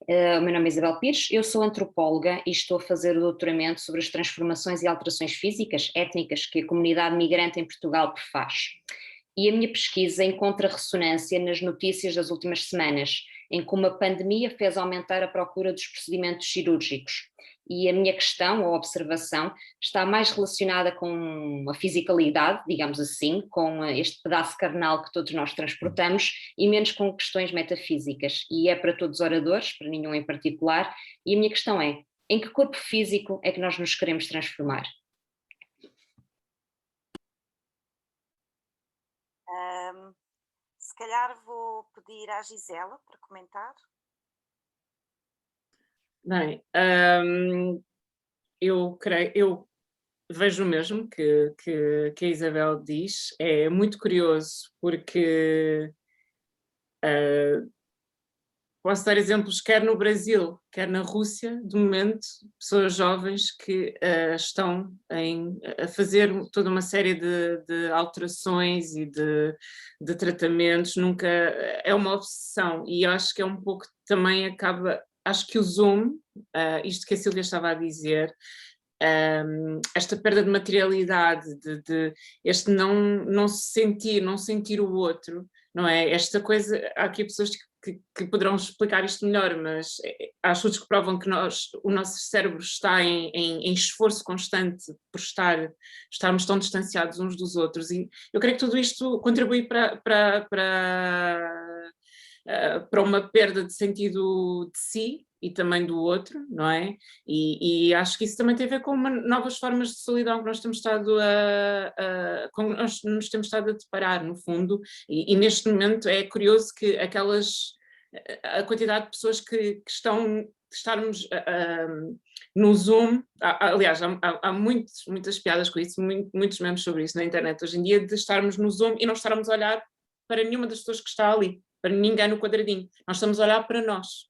O meu nome é Isabel Pires, eu sou antropóloga e estou a fazer o doutoramento sobre as transformações e alterações físicas, étnicas que a comunidade migrante em Portugal prefaz. E a minha pesquisa encontra ressonância nas notícias das últimas semanas, em como a pandemia fez aumentar a procura dos procedimentos cirúrgicos. E a minha questão ou observação está mais relacionada com a fisicalidade, digamos assim, com este pedaço carnal que todos nós transportamos e menos com questões metafísicas. E é para todos os oradores, para nenhum em particular, e a minha questão é, em que corpo físico é que nós nos queremos transformar? Se calhar vou pedir à Gisela para comentar. Bem, eu vejo o mesmo que a Isabel diz, é muito curioso porque posso dar exemplos quer no Brasil, quer na Rússia, de momento, pessoas jovens que estão a fazer toda uma série de alterações e de tratamentos, nunca é uma obsessão e acho que é um pouco também acaba, acho que o Zoom, isto que a Silvia estava a dizer, esta perda de materialidade, de este não sentir o outro, não é? Esta coisa, há aqui pessoas que poderão explicar isto melhor, mas há estudos que provam que o nosso cérebro está em esforço constante por estarmos tão distanciados uns dos outros, e eu creio que tudo isto contribui para uma perda de sentido de si e também do outro, não é? E acho que isso também tem a ver com novas formas de solidão que nós temos estado com nós nos temos estado a deparar, no fundo, e neste momento é curioso que a quantidade de pessoas que estão estarmos no Zoom, aliás, há muitas piadas com isso, muitos memes sobre isso na internet hoje em dia, de estarmos no Zoom e não estarmos a olhar para nenhuma das pessoas que está ali, para ninguém no quadradinho. Nós estamos a olhar para nós,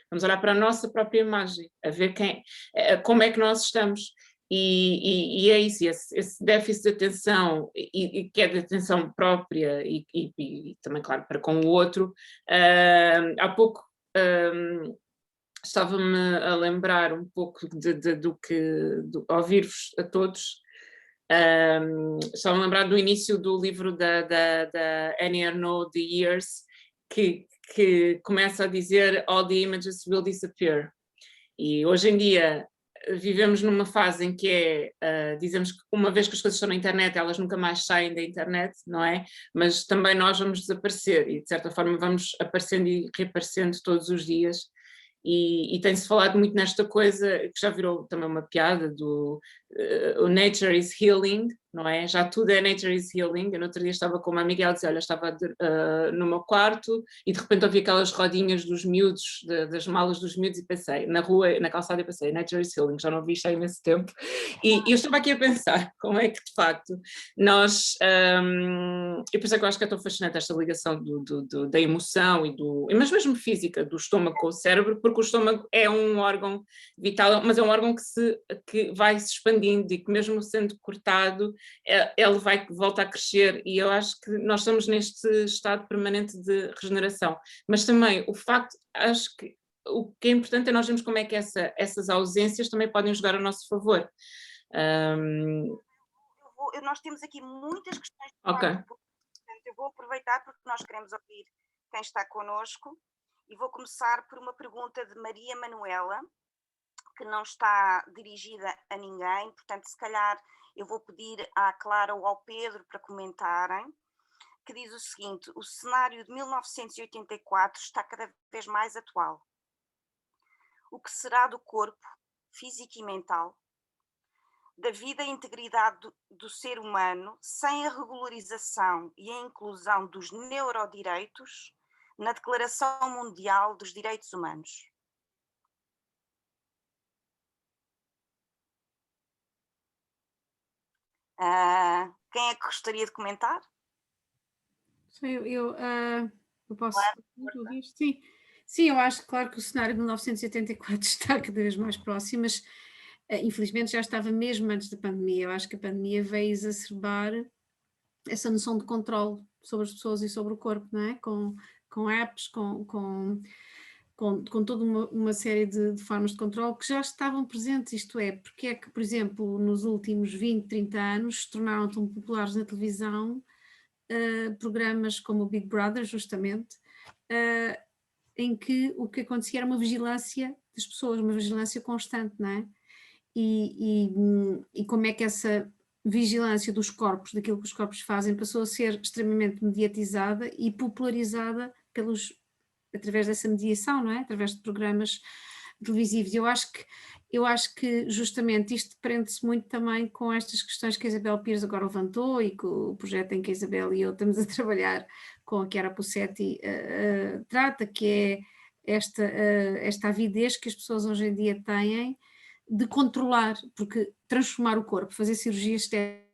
estamos a olhar para a nossa própria imagem, a ver como é que nós estamos. E é isso, esse déficit de atenção, e que é de atenção própria e também, claro, para com o outro. Há pouco estava-me a lembrar um pouco do que, ouvir-vos a todos, estava-me a lembrar do início do livro da Annie Ernaux, The Years, que começa a dizer "All the images will disappear". E hoje em dia vivemos numa fase em que dizemos que uma vez que as coisas estão na internet, elas nunca mais saem da internet, não é? Mas também nós vamos desaparecer e de certa forma vamos aparecendo e reaparecendo todos os dias. E tem-se falado muito nesta coisa, que já virou também uma piada, do o nature is healing, não é? Já tudo é nature is healing. Eu no outro dia estava com uma amiga e ela dizia, olha, estava no meu quarto e de repente ouvi aquelas rodinhas dos miúdos, das malas dos miúdos e pensei, na rua, na calçada e pensei, nature is healing, já não vi isto há imenso tempo. E eu estava aqui a pensar como é que de facto nós, e por isso é que eu acho que é tão fascinante esta ligação da emoção mas mesmo física, do estômago com o cérebro, porque o estômago é um órgão vital, mas é um órgão que vai se expandindo e que mesmo sendo cortado, ele volta a crescer, e eu acho que nós estamos neste estado permanente de regeneração. Mas também o facto, acho que o que é importante é nós vermos como é que essas ausências também podem jogar a nosso favor. Nós temos aqui muitas questões. Ok. Portanto, eu vou aproveitar porque nós queremos ouvir quem está connosco e vou começar por uma pergunta de Maria Manuela, que não está dirigida a ninguém, portanto, se calhar eu vou pedir à Clara ou ao Pedro para comentarem, que diz o seguinte: o cenário de 1984 está cada vez mais atual. O que será do corpo, físico e mental, da vida e integridade do ser humano, sem a regularização e a inclusão dos neurodireitos na Declaração Mundial dos Direitos Humanos? Quem é que gostaria de comentar? Eu posso ouvir? Sim, eu acho, claro, que o cenário de 1984 está cada vez mais próximo, mas infelizmente já estava mesmo antes da pandemia. Eu acho que a pandemia veio exacerbar essa noção de controle sobre as pessoas e sobre o corpo, não é? Com apps, com toda uma série de formas de controle que já estavam presentes, isto é, porque é que, por exemplo, nos últimos 20, 30 anos se tornaram tão populares na televisão programas como o Big Brother, justamente, em que o que acontecia era uma vigilância das pessoas, uma vigilância constante, não é? E como é que essa vigilância dos corpos, daquilo que os corpos fazem, passou a ser extremamente mediatizada e popularizada através dessa mediação, não é? Através de programas televisivos. Eu acho que justamente isto prende-se muito também com estas questões que a Isabel Pires agora levantou e que o projeto em que a Isabel e eu estamos a trabalhar com a Chiara Pussetti trata, que é esta avidez que as pessoas hoje em dia têm de controlar, porque transformar o corpo, fazer cirurgia estética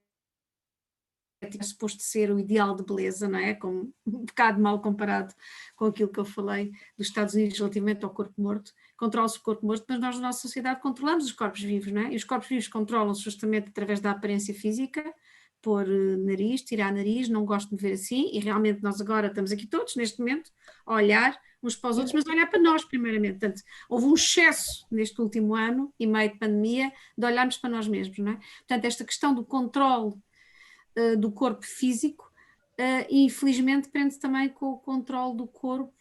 é suposto ser o ideal de beleza, não é? Como um bocado mal comparado com aquilo que eu falei dos Estados Unidos relativamente ao corpo morto. Controla-se o corpo morto, mas nós na nossa sociedade controlamos os corpos vivos, não é? E os corpos vivos controlam-se justamente através da aparência física, pôr nariz, tirar nariz, não gosto de me ver assim, e realmente nós agora estamos aqui todos, neste momento, a olhar uns para os outros, mas a olhar para nós primeiramente. Portanto, houve um excesso neste último ano e meio de pandemia de olharmos para nós mesmos, não é? Portanto, esta questão do controle do corpo físico, e infelizmente prende também com o controle do corpo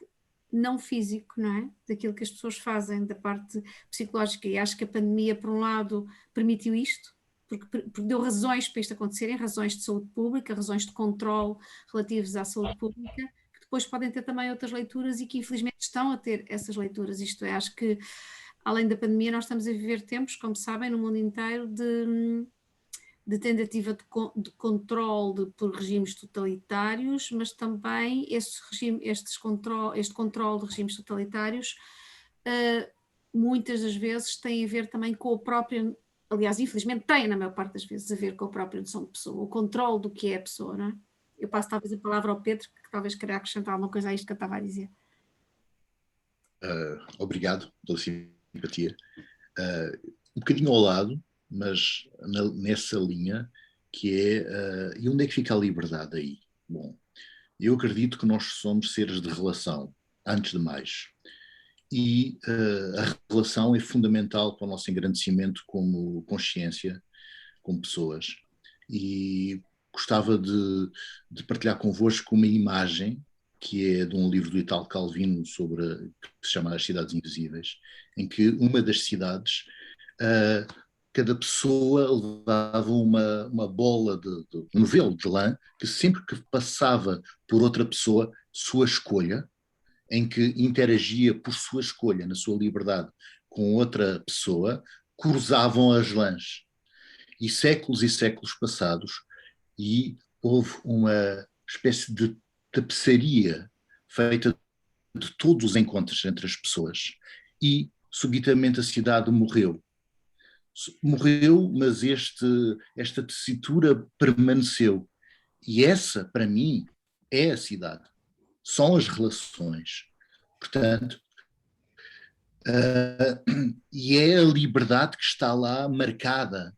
não físico, não é? Daquilo que as pessoas fazem, da parte psicológica, e acho que a pandemia, por um lado, permitiu isto, porque deu razões para isto acontecerem, razões de saúde pública, razões de controle relativas à saúde pública, que depois podem ter também outras leituras e que infelizmente estão a ter essas leituras. Isto é, acho que além da pandemia nós estamos a viver tempos, como sabem, no mundo inteiro de tentativa de controle por regimes totalitários, mas também este controle de regimes totalitários muitas das vezes têm a ver também com a própria, aliás, infelizmente tem na maior parte das vezes a ver com a própria noção de pessoa, o controle do que é a pessoa, não é? Eu passo talvez a palavra ao Pedro, que talvez queira acrescentar alguma coisa a isto que eu estava a dizer. Obrigado pela simpatia. Um bocadinho ao lado, mas nessa linha, que é, e onde é que fica a liberdade aí? Bom, eu acredito que nós somos seres de relação, antes de mais. E a relação é fundamental para o nosso engrandecimento como consciência, como pessoas. E gostava de partilhar convosco uma imagem que é de um livro do Italo Calvino que se chama As Cidades Invisíveis, em que uma das cidades, cada pessoa levava uma bola um novelo de lã, que sempre que passava por outra pessoa, sua escolha, em que interagia por sua escolha, na sua liberdade, com outra pessoa, cruzavam as lãs. E séculos passados, e houve uma espécie de tapeçaria feita de todos os encontros entre as pessoas, e subitamente a cidade morreu. Morreu, mas esta tessitura permaneceu. E essa, para mim, é a cidade. São as relações. Portanto, e é a liberdade que está lá marcada.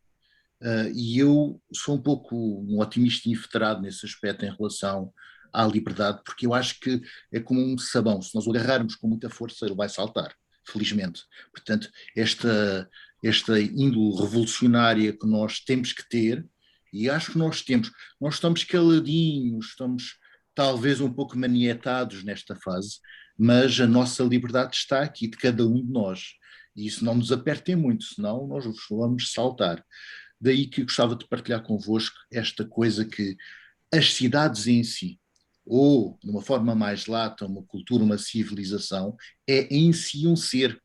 E eu sou um pouco um otimista inveterado nesse aspecto em relação à liberdade, porque eu acho que é como um sabão, se nós o agarrarmos com muita força ele vai saltar, felizmente. Portanto, esta índole revolucionária que nós temos que ter, e acho que nós estamos caladinhos, estamos talvez um pouco manietados nesta fase, mas a nossa liberdade está aqui, de cada um de nós, e isso não nos apertem muito, senão nós vamos saltar. Daí que gostava de partilhar convosco esta coisa que as cidades em si, ou de uma forma mais lata, uma cultura, uma civilização, é em si um ser,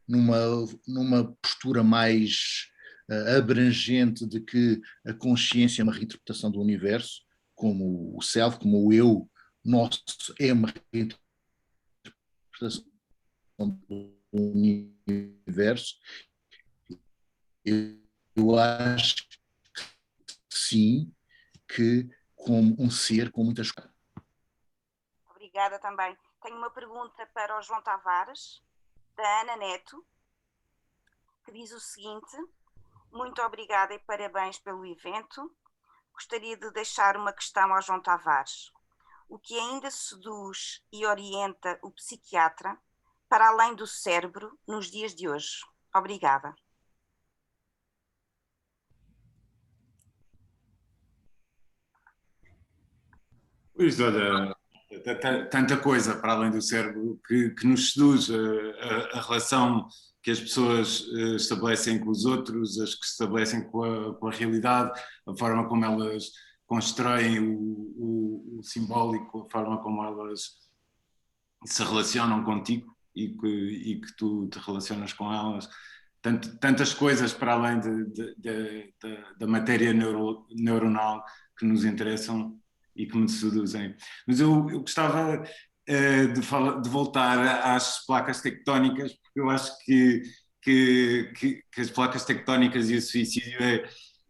numa postura mais abrangente de que a consciência é uma reinterpretação do universo, como o self, como o eu nosso é uma reinterpretação do universo. Eu acho que sim, que como um ser com muitas coisas. Obrigada também. Tenho uma pergunta para o João Tavares, da Ana Neto, que diz o seguinte: muito obrigada e parabéns pelo evento. Gostaria de deixar uma questão ao João Tavares. O que ainda seduz e orienta o psiquiatra para além do cérebro nos dias de hoje? Obrigada. Pois, olha, tanta coisa para além do cérebro que nos seduz, a relação que as pessoas estabelecem com os outros, as que estabelecem com a realidade, a forma como elas constroem o simbólico, a forma como elas se relacionam contigo e que tu te relacionas com elas. Tantas coisas para além da matéria neuronal que nos interessam e que me seduzem. Mas eu gostava de voltar às placas tectónicas, porque eu acho que as placas tectónicas e o suicídio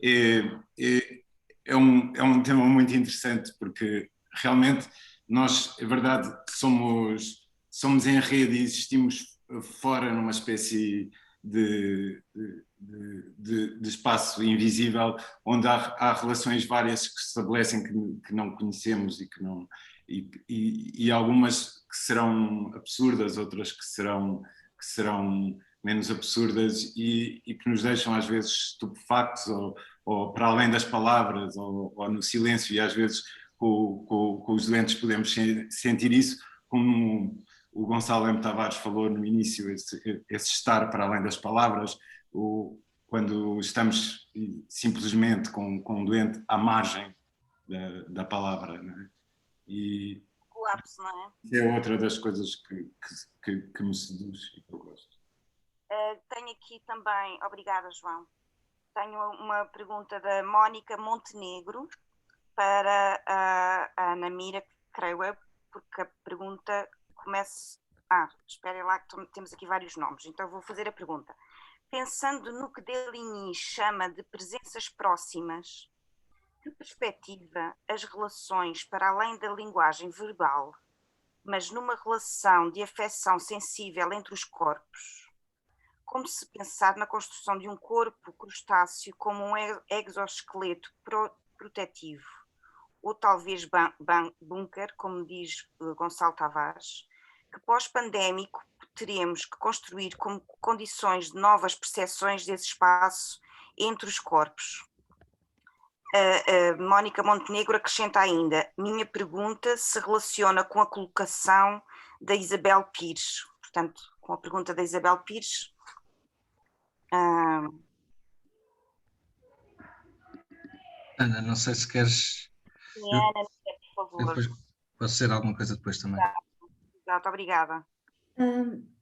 é um tema muito interessante, porque realmente nós, é verdade, somos em rede e existimos fora numa espécie de espaço invisível, onde há relações várias que se estabelecem que não conhecemos e algumas que serão absurdas, outras que serão menos absurdas e que nos deixam às vezes estupefactos ou para além das palavras ou no silêncio, e às vezes com os doentes podemos sentir isso, como o Gonçalo M. Tavares falou no início, esse estar para além das palavras, quando estamos simplesmente com um doente à margem da palavra, não é? E Colapso, não é? é outra das coisas que me seduz e que eu gosto. Tenho aqui também, obrigada João, tenho uma pergunta da Mónica Montenegro para a Ana Mira, creio eu, porque a pergunta começa esperem lá que temos aqui vários nomes, então vou fazer a pergunta. Pensando no que Deligny chama de presenças próximas, que perspectiva as relações para além da linguagem verbal, mas numa relação de afecção sensível entre os corpos, como se pensar na construção de um corpo crustáceo como um exoesqueleto protetivo, ou talvez bunker, como diz Gonçalo Tavares, que pós-pandémico teremos que construir como condições de novas percepções desse espaço entre os corpos. Mónica Montenegro acrescenta ainda, minha pergunta se relaciona com a colocação da Isabel Pires, portanto, com a pergunta da Isabel Pires. Ana, não sei se queres... Sim, Ana, por favor. Depois posso dizer alguma coisa depois também. Exato, obrigada.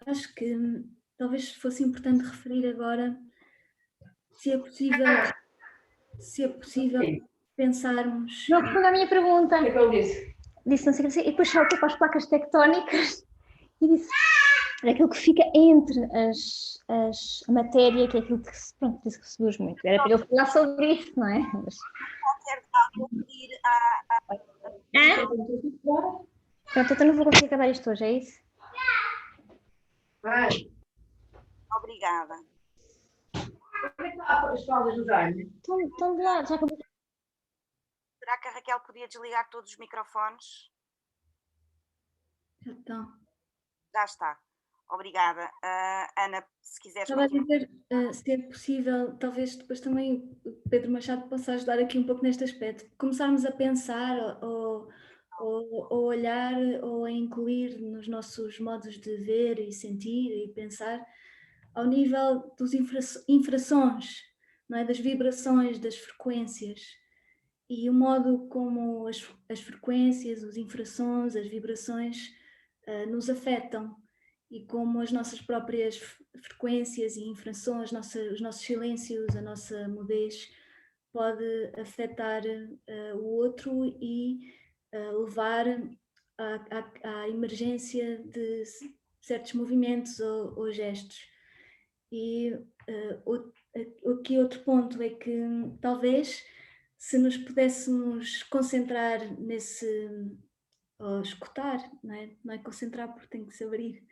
Acho que talvez fosse importante referir agora se é possível pensarmos... Não respondeu a minha pergunta. O que é que ele disse? Disse não sei o que, e depois saltou para as placas tectónicas e disse aquilo que fica entre a matéria, que é aquilo que, pronto, disse que recebemos muito. Era para eu falar sobre isso, não é? Mas... Pronto, então não vou conseguir acabar isto hoje, é isso? Obrigada. Como é que está as palavras do Jaime? Estão de lado, já acabou. Será que a Raquel podia desligar todos os microfones? Já estão. Já está. Obrigada. Ana, se quiseres... Estava a dizer, se é possível, talvez depois também o Pedro Machado possa ajudar aqui um pouco neste aspecto. Começarmos a pensar ou olhar ou a incluir nos nossos modos de ver e sentir e pensar ao nível dos infrassons, não é? Das vibrações, das frequências. E o modo como as frequências, os infrassons, as vibrações nos afetam e como as nossas próprias frequências e infrações, os nossos silêncios, a nossa mudez pode afetar o outro e levar à emergência de certos movimentos ou gestos. E aqui outro ponto é que talvez se nos pudéssemos concentrar nesse, ou escutar, não é concentrar porque tem que se abrir,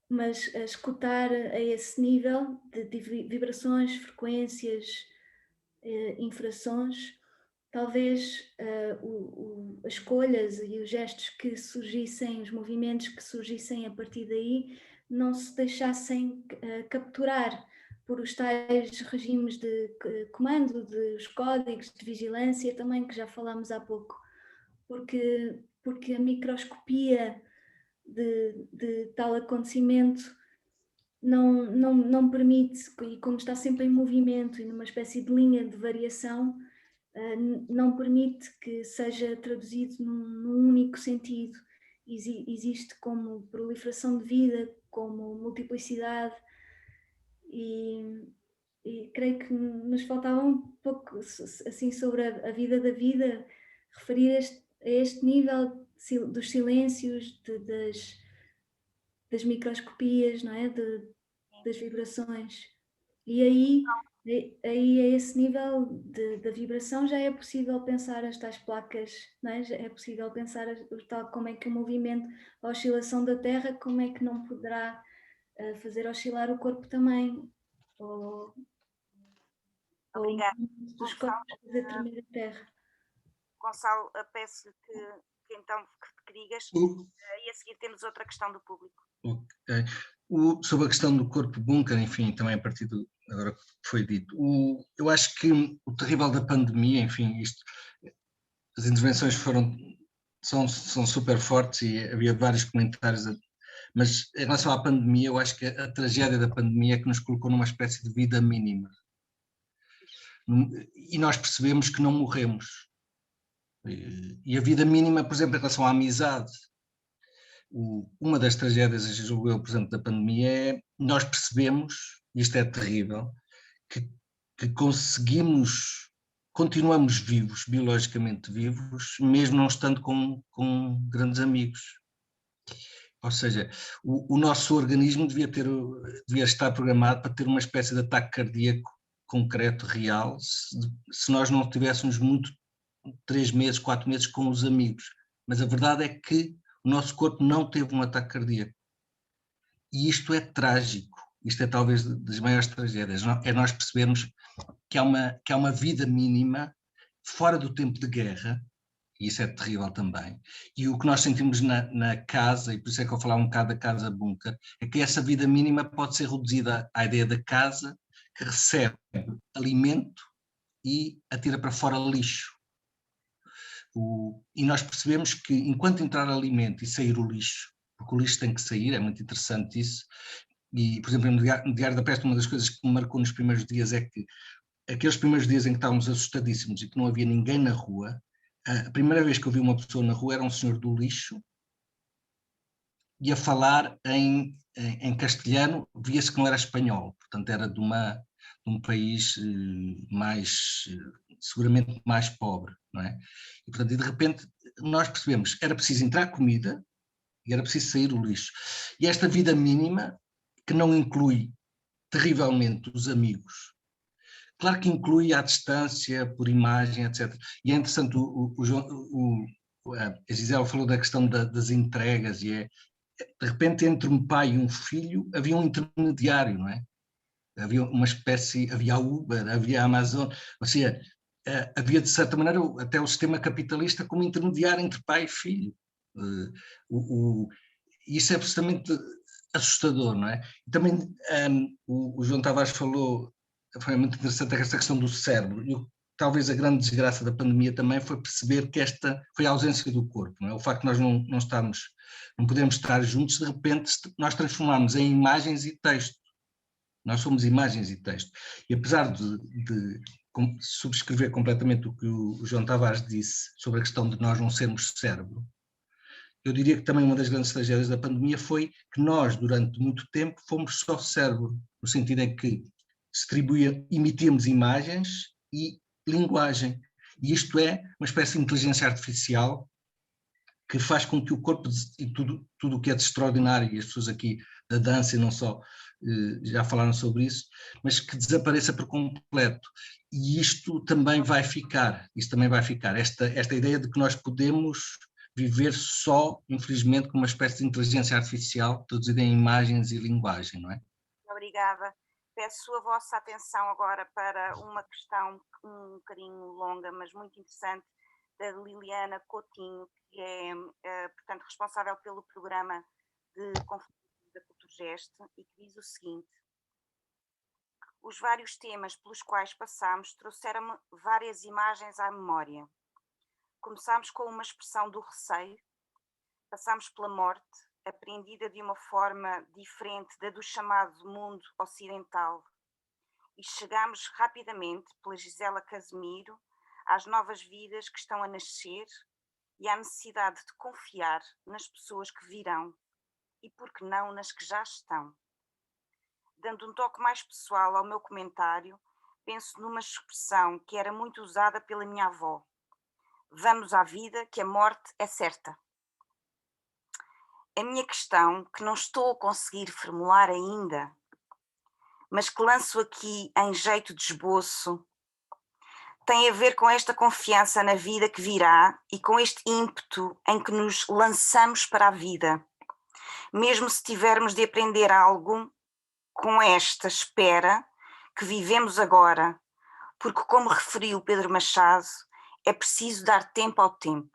mas escutar a esse nível de vibrações, frequências, infrações, talvez as escolhas e os gestos que surgissem, os movimentos que surgissem a partir daí, não se deixassem capturar por os tais regimes de comando, dos códigos de vigilância também, que já falámos há pouco, porque a microscopia de tal acontecimento não permite, e como está sempre em movimento e numa espécie de linha de variação, não permite que seja traduzido num único sentido. Existe como proliferação de vida, como multiplicidade, e creio que nos faltava um pouco assim sobre a vida da vida, referir a este nível dos silêncios, das microscopias, não é? Das vibrações. E aí a esse nível da vibração já é possível pensar as tais placas, não é? Já é possível pensar tal como é que o movimento, a oscilação da Terra, como é que não poderá fazer oscilar o corpo também, ou dos corpos fazer tremer a Terra. Gonçalo, peço que então que digas, e a seguir temos outra questão do público. Ok. Sobre a questão do corpo bunker, enfim, também a partir do agora que foi dito, eu acho que o terrível da pandemia, enfim, as intervenções são super fortes e havia vários comentários, mas em relação à pandemia, eu acho que a tragédia da pandemia é que nos colocou numa espécie de vida mínima. E nós percebemos que não morremos. E a vida mínima, por exemplo, em relação à amizade, uma das tragédias, julgo eu, por exemplo, da pandemia é nós percebemos, e isto é terrível, que continuamos vivos, biologicamente vivos, mesmo não estando com grandes amigos. Ou seja, o nosso organismo devia estar programado para ter uma espécie de ataque cardíaco concreto, real, se nós não tivéssemos 3 meses, 4 meses com os amigos. Mas a verdade é que o nosso corpo não teve um ataque cardíaco. E isto é trágico. Isto é talvez das maiores tragédias. É nós percebermos que há uma vida mínima fora do tempo de guerra, e isso é terrível também, e o que nós sentimos na casa, e por isso é que eu falar um bocado da casa bunker, é que essa vida mínima pode ser reduzida à ideia da casa que recebe alimento e atira para fora lixo. E nós percebemos que enquanto entrar alimento e sair o lixo, porque o lixo tem que sair, é muito interessante isso, e por exemplo no Diário da Peste uma das coisas que me marcou nos primeiros dias é que aqueles primeiros dias em que estávamos assustadíssimos e que não havia ninguém na rua, a primeira vez que eu vi uma pessoa na rua era um senhor do lixo e a falar em castelhano, via-se que não era espanhol, portanto era de um país seguramente mais pobre, não é? E portanto, de repente nós percebemos que era preciso entrar comida e era preciso sair o lixo. E esta vida mínima, que não inclui terrivelmente os amigos, claro que inclui à distância, por imagem, etc. E é interessante, a Gisela falou da questão das entregas, e de repente entre um pai e um filho havia um intermediário, não é? Havia uma espécie, havia a Uber, havia a Amazon, ou seja, havia de certa maneira até o sistema capitalista como intermediário entre pai e filho. Isso é absolutamente assustador, não é? E também o João Tavares falou, foi muito interessante esta questão do cérebro, e talvez a grande desgraça da pandemia também foi perceber que esta foi a ausência do corpo, não é? O facto de nós não podemos estar juntos, de repente nós transformamos em imagens e texto. Nós somos imagens e texto. E apesar de subscrever completamente o que o João Tavares disse sobre a questão de nós não sermos cérebro, eu diria que também uma das grandes tragédias da pandemia foi que nós, durante muito tempo, fomos só cérebro, no sentido em que emitíamos imagens e linguagem. E isto é uma espécie de inteligência artificial que faz com que o corpo e tudo o que é de extraordinário, e as pessoas aqui da dança e não só já falaram sobre isso, mas que desapareça por completo. E isto também vai ficar, esta ideia de que nós podemos viver só, infelizmente, com uma espécie de inteligência artificial traduzida em imagens e linguagem, não é? Obrigada. Peço a vossa atenção agora para uma questão um bocadinho longa, mas muito interessante, da Liliana Coutinho, que é, portanto, responsável pelo programa de conferências da Culturgest, e que diz o seguinte: os vários temas pelos quais passámos trouxeram-me várias imagens à memória. Começámos com uma expressão do receio, passámos pela morte, apreendida de uma forma diferente da do chamado mundo ocidental, e chegámos rapidamente, pela Gisela Casemiro, às novas vidas que estão a nascer e à necessidade de confiar nas pessoas que virão e, por que não, nas que já estão. Dando um toque mais pessoal ao meu comentário, penso numa expressão que era muito usada pela minha avó: vamos à vida, que a morte é certa. A minha questão, que não estou a conseguir formular ainda, mas que lanço aqui em jeito de esboço, tem a ver com esta confiança na vida que virá e com este ímpeto em que nos lançamos para a vida, mesmo se tivermos de aprender algo com esta espera que vivemos agora, porque, como referiu Pedro Machado, é preciso dar tempo ao tempo.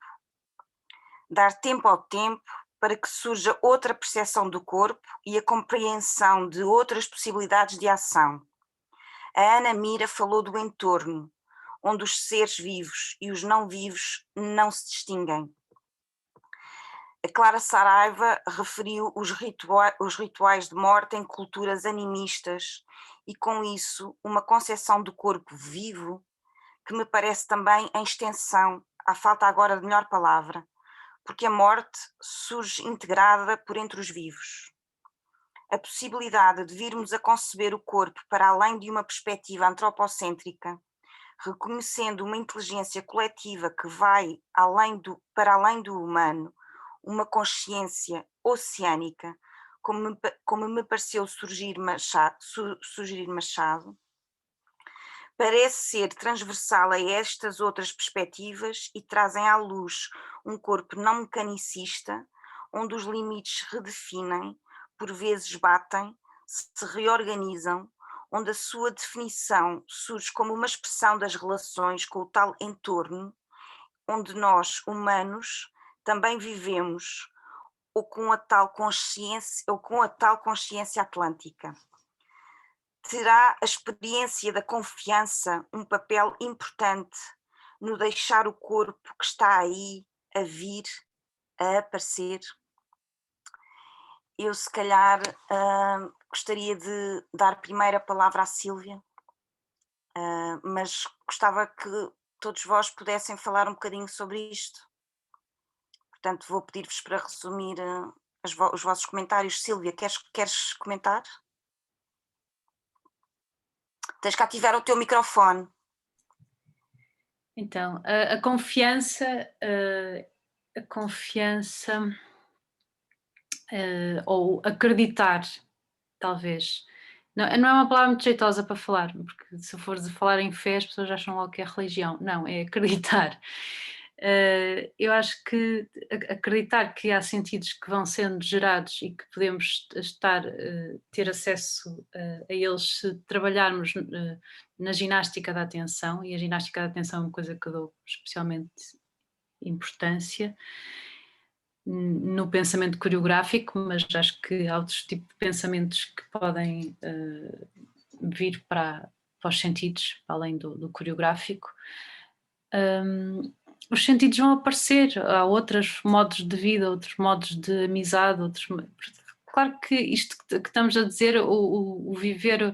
Dar tempo ao tempo para que surja outra percepção do corpo e a compreensão de outras possibilidades de ação. A Ana Mira falou do entorno, onde os seres vivos e os não vivos não se distinguem. A Clara Saraiva referiu os rituais de morte em culturas animistas e, com isso, uma concepção do corpo vivo que me parece também em extensão, à falta agora de melhor palavra, porque a morte surge integrada por entre os vivos. A possibilidade de virmos a conceber o corpo para além de uma perspectiva antropocêntrica, reconhecendo uma inteligência coletiva que vai para além do humano, uma consciência oceânica, como me pareceu sugerir Machado, parece ser transversal a estas outras perspectivas e trazem à luz um corpo não mecanicista, onde os limites se redefinem, por vezes batem, se reorganizam, onde a sua definição surge como uma expressão das relações com o tal entorno, onde nós, humanos, também vivemos, ou com a tal consciência atlântica. Terá a experiência da confiança um papel importante no deixar o corpo que está aí a vir, a aparecer? Eu, se calhar, gostaria de dar primeiro a palavra à Sílvia, mas gostava que todos vós pudessem falar um bocadinho sobre isto. Portanto, vou pedir-vos para resumir os vossos comentários. Sílvia, queres comentar? Tens que ativar o teu microfone. Então, a confiança, ou acreditar, talvez. Não é uma palavra muito jeitosa para falar, porque se fores a falar em fé as pessoas acham logo que é religião. Não, é acreditar. Eu acho que acreditar que há sentidos que vão sendo gerados e que podemos ter acesso a eles se trabalharmos na ginástica da atenção, e a ginástica da atenção é uma coisa que eu dou especialmente importância no pensamento coreográfico, mas acho que há outros tipos de pensamentos que podem vir para os sentidos, para além do coreográfico. Os sentidos vão aparecer, há outros modos de vida, outros modos de amizade, claro que isto que estamos a dizer, o viver,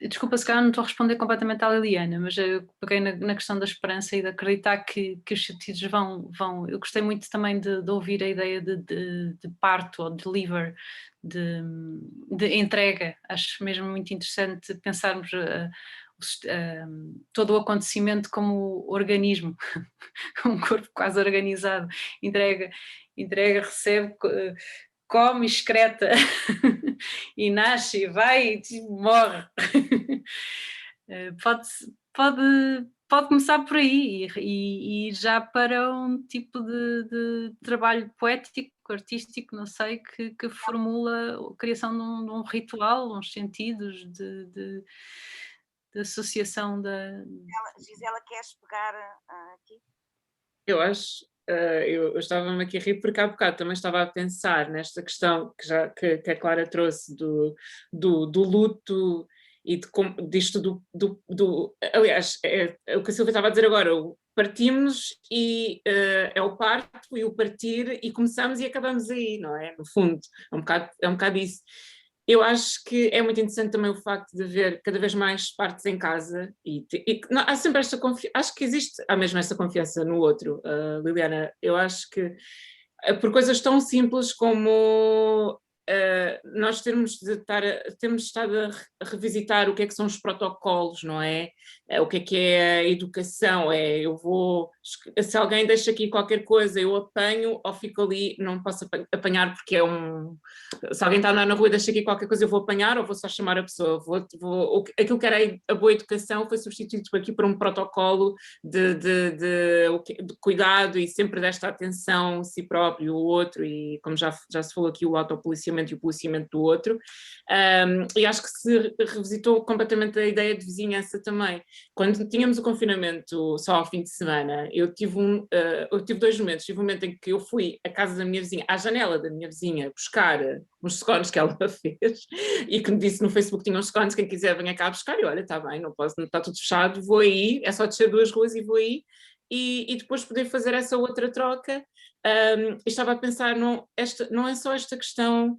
desculpa, se calhar não estou a responder completamente à Liliana, mas eu peguei na questão da esperança e de acreditar que os sentidos vão. Eu gostei muito também de ouvir a ideia de parto ou de deliver, de entrega. Acho mesmo muito interessante pensarmos todo o acontecimento como organismo, como um corpo quase organizado, entrega, recebe, come, excreta e nasce, e vai e morre. Pode começar por aí e ir já para um tipo de trabalho poético, artístico, não sei, que formula a criação de um ritual, uns sentidos de associação da... Gisela, queres pegar aqui? Eu acho, eu estava-me aqui a rir porque há bocado também estava a pensar nesta questão que a Clara trouxe do luto e disto aliás, é o que a Silvia estava a dizer agora, partimos e é o parto e o partir e começamos e acabamos aí, não é? No fundo, é um bocado isso. Eu acho que é muito interessante também o facto de haver cada vez mais partes em casa não, há sempre esta confiança, acho que há mesmo essa confiança no outro, Liliana. Eu acho que por coisas tão simples como nós temos estado a revisitar o que é que são os protocolos, não é? O que é a educação, se alguém deixa aqui qualquer coisa, eu apanho ou fico ali, não posso apanhar porque se alguém está a andar na rua e deixa aqui qualquer coisa, eu vou apanhar ou vou só chamar a pessoa, aquilo que era a boa educação foi substituído aqui por um protocolo de cuidado e sempre desta atenção a si próprio, o outro, e como já se falou aqui, o autopoliciamento e o policiamento do outro, e acho que se revisitou completamente a ideia de vizinhança também. Quando tínhamos o confinamento só ao fim de semana, eu tive 2 momentos. Tive um momento em que eu fui à casa da minha vizinha, à janela da minha vizinha, buscar uns scones que ela fez e que me disse no Facebook que tinha uns scones, quem quiser venha cá buscar, e olha, está bem, não posso, não está tudo fechado, vou aí, é só descer 2 ruas e vou aí, e depois poder fazer essa outra troca. Estava a pensar, não é só esta questão,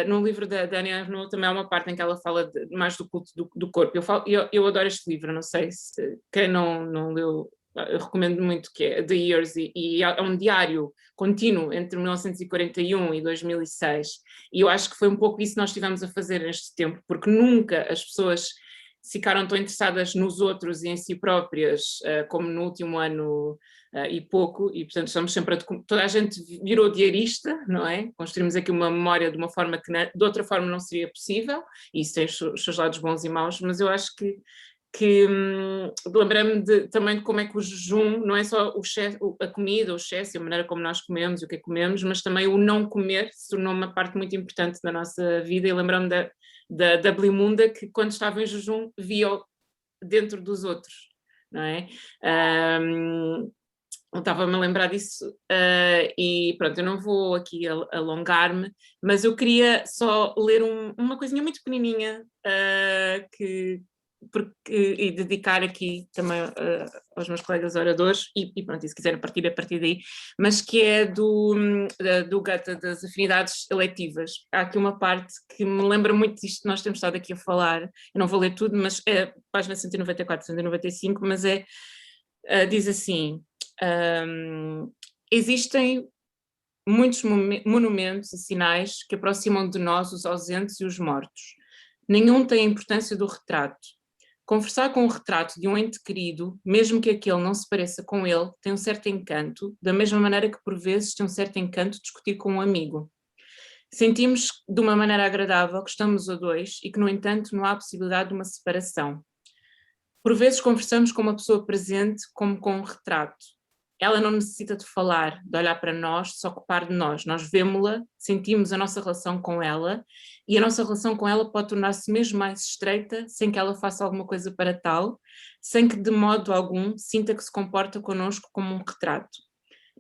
no livro da Annie Ernaux também há uma parte em que ela fala mais do culto do corpo. Eu adoro este livro, não sei se quem não leu, eu recomendo muito, que é The Years, e é um diário contínuo entre 1941 e 2006, e eu acho que foi um pouco isso que nós estivemos a fazer neste tempo, porque nunca as pessoas ficaram tão interessadas nos outros e em si próprias como no último ano e pouco, e portanto estamos sempre toda a gente virou diarista, não é? Construímos aqui uma memória de uma forma que de outra forma não seria possível, e isso tem os seus lados bons e maus, mas eu acho que lembrei-me também de como é que o jejum não é só a comida, o excesso, a maneira como nós comemos e o que comemos, mas também o não comer se tornou uma parte muito importante da nossa vida, e lembrei-me da Blimunda, que quando estava em jejum via dentro dos outros, não é? Eu estava-me a lembrar disso e pronto, eu não vou aqui alongar-me, mas eu queria só ler uma coisinha muito pequenininha e dedicar aqui também aos meus colegas oradores e pronto, e se quiserem partir a partir daí, mas que é do Goethe, das afinidades eletivas. Há aqui uma parte que me lembra muito disto que nós temos estado aqui a falar, eu não vou ler tudo, mas é página 194, 195, mas diz assim: existem muitos monumentos e sinais que aproximam de nós os ausentes e os mortos. Nenhum tem a importância do retrato. Conversar com o retrato de um ente querido, mesmo que aquele não se pareça com ele, tem um certo encanto, da mesma maneira que por vezes tem um certo encanto discutir com um amigo. Sentimos de uma maneira agradável que estamos a dois e que, no entanto, não há possibilidade de uma separação. Por vezes conversamos com uma pessoa presente como com um retrato. Ela não necessita de falar, de olhar para nós, de se ocupar de nós. Nós vemos-la, sentimos a nossa relação com ela e a nossa relação com ela pode tornar-se mesmo mais estreita sem que ela faça alguma coisa para tal, sem que de modo algum sinta que se comporta connosco como um retrato.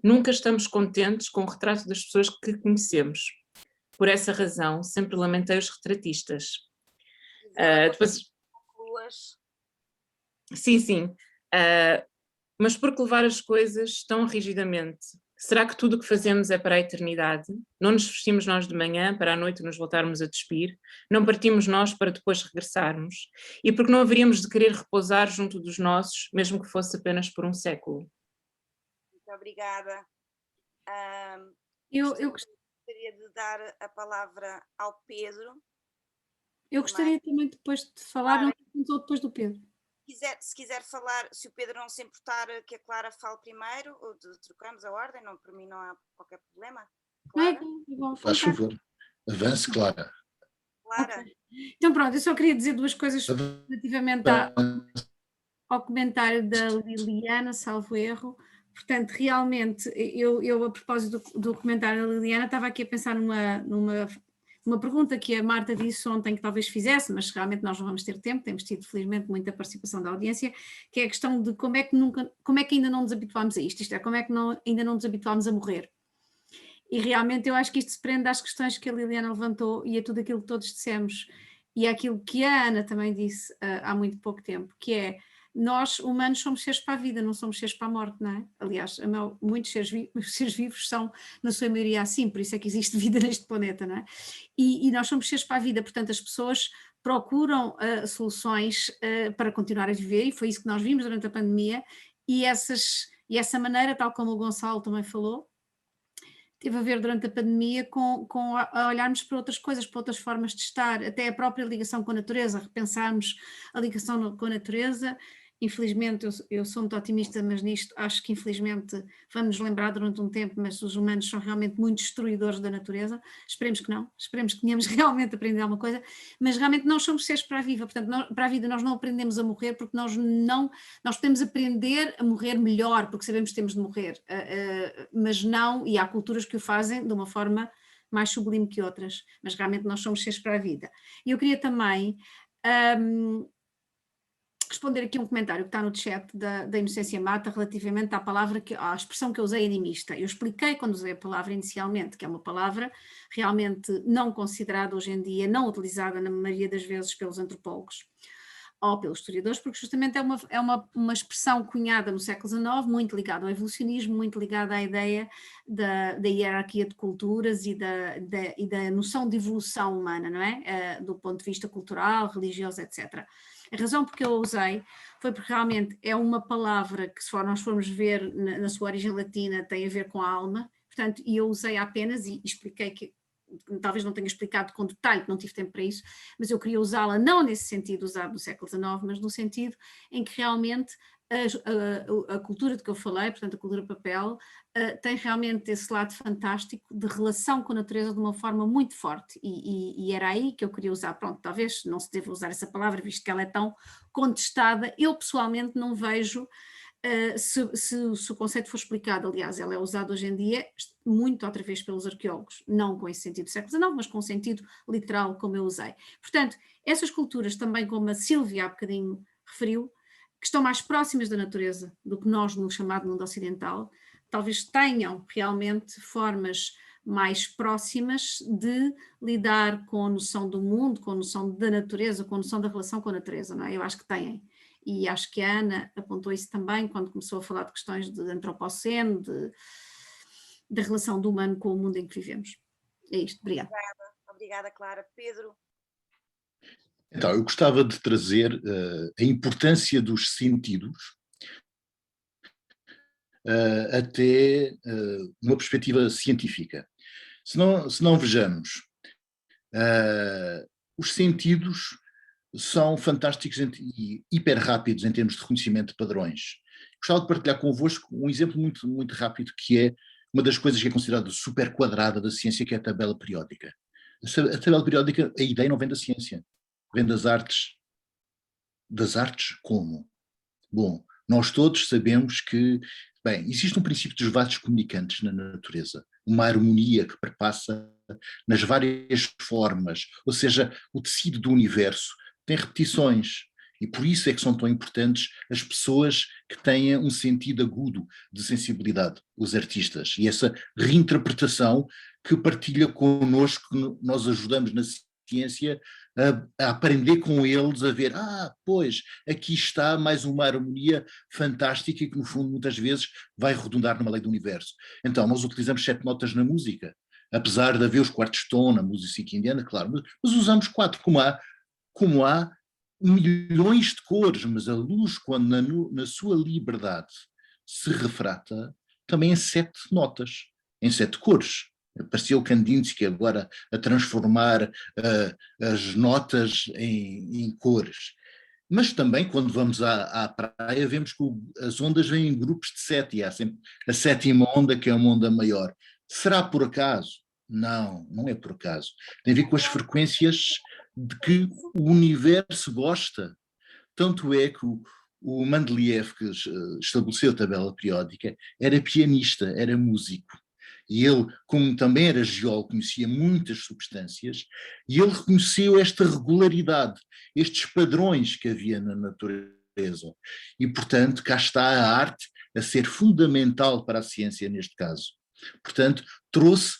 Nunca estamos contentes com o retrato das pessoas que conhecemos. Por essa razão, sempre lamentei os retratistas. Depois... Sim. Mas por que levar as coisas tão rigidamente? Será que tudo o que fazemos é para a eternidade? Não nos vestimos nós de manhã para à noite nos voltarmos a despir? Não partimos nós para depois regressarmos? E por que não haveríamos de querer repousar junto dos nossos, mesmo que fosse apenas por um século? Muito obrigada. Eu gostaria de dar a palavra ao Pedro. Eu gostaria também depois de falar, não depois do Pedro. Se quiser falar, se o Pedro não se importar que a Clara fale primeiro, ou trocamos a ordem, não, por mim não há qualquer problema. Clara? Faz favor, avance, Clara. Clara. Okay. Então pronto, eu só queria dizer duas coisas relativamente ao comentário da Liliana, salvo erro. Portanto, realmente, eu a propósito do comentário da Liliana, estava aqui a pensar numa pergunta que a Marta disse ontem que talvez fizesse, mas realmente nós não vamos ter tempo, temos tido felizmente muita participação da audiência, que é a questão de como é que ainda não nos habituámos a isto, isto é, como é que ainda não nos habituámos a morrer. E realmente eu acho que isto se prende às questões que a Liliana levantou e a tudo aquilo que todos dissemos, e àquilo que a Ana também disse há muito pouco tempo, que é: nós humanos somos seres para a vida, não somos seres para a morte, não é? Aliás, muitos seres vivos são, na sua maioria, assim, por isso é que existe vida neste planeta, não é? E nós somos seres para a vida, portanto as pessoas procuram soluções para continuar a viver, e foi isso que nós vimos durante a pandemia, e essa maneira, tal como o Gonçalo também falou, teve a ver durante a pandemia com a olharmos para outras coisas, para outras formas de estar, até a própria ligação com a natureza, repensarmos a ligação com a natureza. Infelizmente, eu sou muito otimista, mas nisto acho que infelizmente vamos nos lembrar durante um tempo, mas os humanos são realmente muito destruidores da natureza. Esperemos que não, esperemos que tenhamos realmente aprendido alguma coisa, mas realmente nós somos seres para a vida, portanto, para a vida nós não aprendemos a morrer, porque nós podemos aprender a morrer melhor, porque sabemos que temos de morrer, mas não, e há culturas que o fazem de uma forma mais sublime que outras, mas realmente nós somos seres para a vida. E eu queria também responder aqui um comentário que está no chat da Inocência Mata relativamente à expressão que eu usei, animista. Eu expliquei quando usei a palavra inicialmente, que é uma palavra realmente não considerada hoje em dia, não utilizada na maioria das vezes pelos antropólogos ou pelos historiadores, porque justamente é uma expressão cunhada no século XIX, muito ligada ao evolucionismo, muito ligada à ideia da hierarquia de culturas e da noção de evolução humana, não é? Do ponto de vista cultural, religioso, etc. A razão porque eu a usei foi porque realmente é uma palavra que, se nós formos ver na sua origem latina, tem a ver com a alma, portanto, e eu usei apenas, e expliquei que talvez não tenha explicado com detalhe, não tive tempo para isso, mas eu queria usá-la não nesse sentido usado no século XIX, mas no sentido em que realmente a cultura de que eu falei, portanto a cultura papel, tem realmente esse lado fantástico de relação com a natureza de uma forma muito forte, e era aí que eu queria usar. Pronto, talvez não se deva usar essa palavra, visto que ela é tão contestada. Eu pessoalmente não vejo, se o conceito for explicado, aliás, ela é usada hoje em dia muito outra vez pelos arqueólogos, não com esse sentido do século XIX, mas com o sentido literal como eu usei. Portanto, essas culturas também, como a Sílvia há bocadinho referiu, que estão mais próximas da natureza do que nós no chamado mundo ocidental, talvez tenham realmente formas mais próximas de lidar com a noção do mundo, com a noção da natureza, com a noção da relação com a natureza, não é? Eu acho que têm. E acho que a Ana apontou isso também quando começou a falar de questões de antropoceno, da relação do humano com o mundo em que vivemos. É isto, obrigada. Obrigada, Clara. Pedro? Então, eu gostava de trazer a importância dos sentidos até uma perspectiva científica. Se não vejamos, os sentidos são fantásticos e hiper rápidos em termos de reconhecimento de padrões. Gostava de partilhar convosco um exemplo muito, muito rápido, que é uma das coisas que é considerada super quadrada da ciência, que é a tabela periódica. A tabela periódica, a ideia não vem da ciência, vem das artes. Das artes como? Bom, nós todos sabemos que, bem, existe um princípio dos vasos comunicantes na natureza, uma harmonia que perpassa nas várias formas, ou seja, o tecido do universo tem repetições, e por isso é que são tão importantes as pessoas que têm um sentido agudo de sensibilidade, os artistas, e essa reinterpretação que partilha connosco, nós ajudamos na ciência a aprender com eles, a ver, pois, aqui está mais uma harmonia fantástica e que no fundo muitas vezes vai redundar numa lei do universo. Então nós utilizamos 7 notas na música, apesar de haver os quartos de tom na música indiana, claro, mas usamos 4, como há milhões de cores, mas a luz, quando na sua liberdade se refrata, também em 7 notas, em 7 cores. Parecia o Kandinsky agora a transformar as notas em cores. Mas também, quando vamos à praia, vemos que as ondas vêm em grupos de 7, e há sempre a 7ª onda, que é uma onda maior. Será por acaso? Não, não é por acaso. Tem a ver com as frequências de que o universo gosta. Tanto é que o Mendeleev, que estabeleceu a tabela periódica, era pianista, era músico. E ele, como também era geólogo, conhecia muitas substâncias, e ele reconheceu esta regularidade, estes padrões que havia na natureza. E, portanto, cá está a arte a ser fundamental para a ciência neste caso. Portanto, trouxe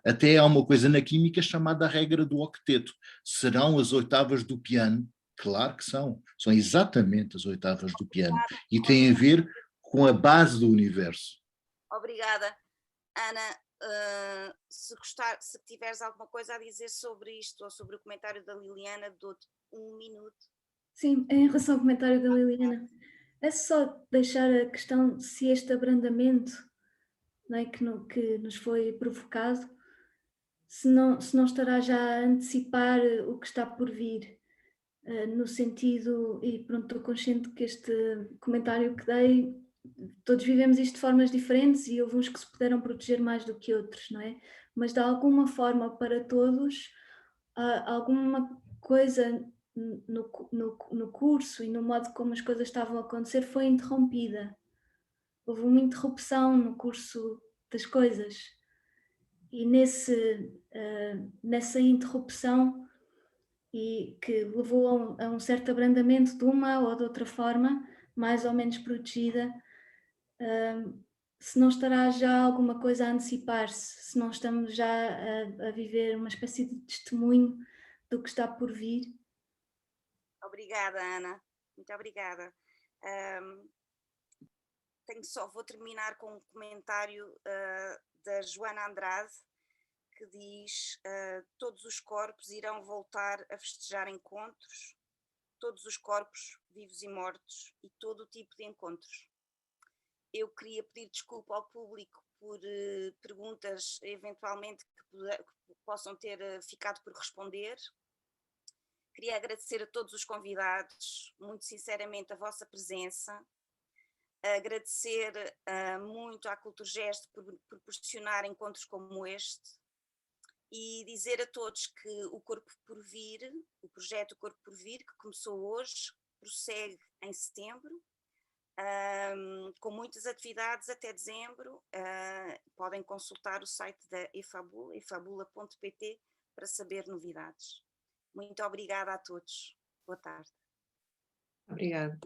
até há uma coisa na química chamada a regra do octeto. Serão as oitavas do piano? Claro que são exatamente as oitavas do piano, e tem a ver com a base do universo. Obrigada. Ana, se tiveres alguma coisa a dizer sobre isto ou sobre o comentário da Liliana, dou-te 1 minuto. Sim, em relação ao comentário da Liliana, é só deixar a questão se este abrandamento, não é, que nos foi provocado, se não estará já a antecipar o que está por vir, no sentido, e pronto, estou consciente que este comentário que dei, todos vivemos isto de formas diferentes e houve uns que se puderam proteger mais do que outros, não é? Mas de alguma forma para todos, alguma coisa no curso e no modo como as coisas estavam a acontecer foi interrompida. Houve uma interrupção no curso das coisas e nessa interrupção, e que levou a um certo abrandamento de uma ou de outra forma, mais ou menos protegida, se não estará já alguma coisa a antecipar-se, se não estamos já a viver uma espécie de testemunho do que está por vir. Obrigada, Ana, muito obrigada. Vou terminar com um comentário da Joana Andrade, que diz: todos os corpos irão voltar a festejar encontros, todos os corpos, vivos e mortos, e todo o tipo de encontros. eu queria pedir desculpa ao público por perguntas eventualmente que possam ter ficado por responder. Queria agradecer a todos os convidados, muito sinceramente, a vossa presença. Agradecer muito à Culturgest por proporcionar encontros como este e dizer a todos que o Corpo por Vir, o projeto Corpo por Vir, que começou hoje, prossegue em setembro, com muitas atividades até dezembro. Podem consultar o site da Efabula, efabula.pt, para saber novidades. Muito obrigada a todos. Boa tarde. Obrigada.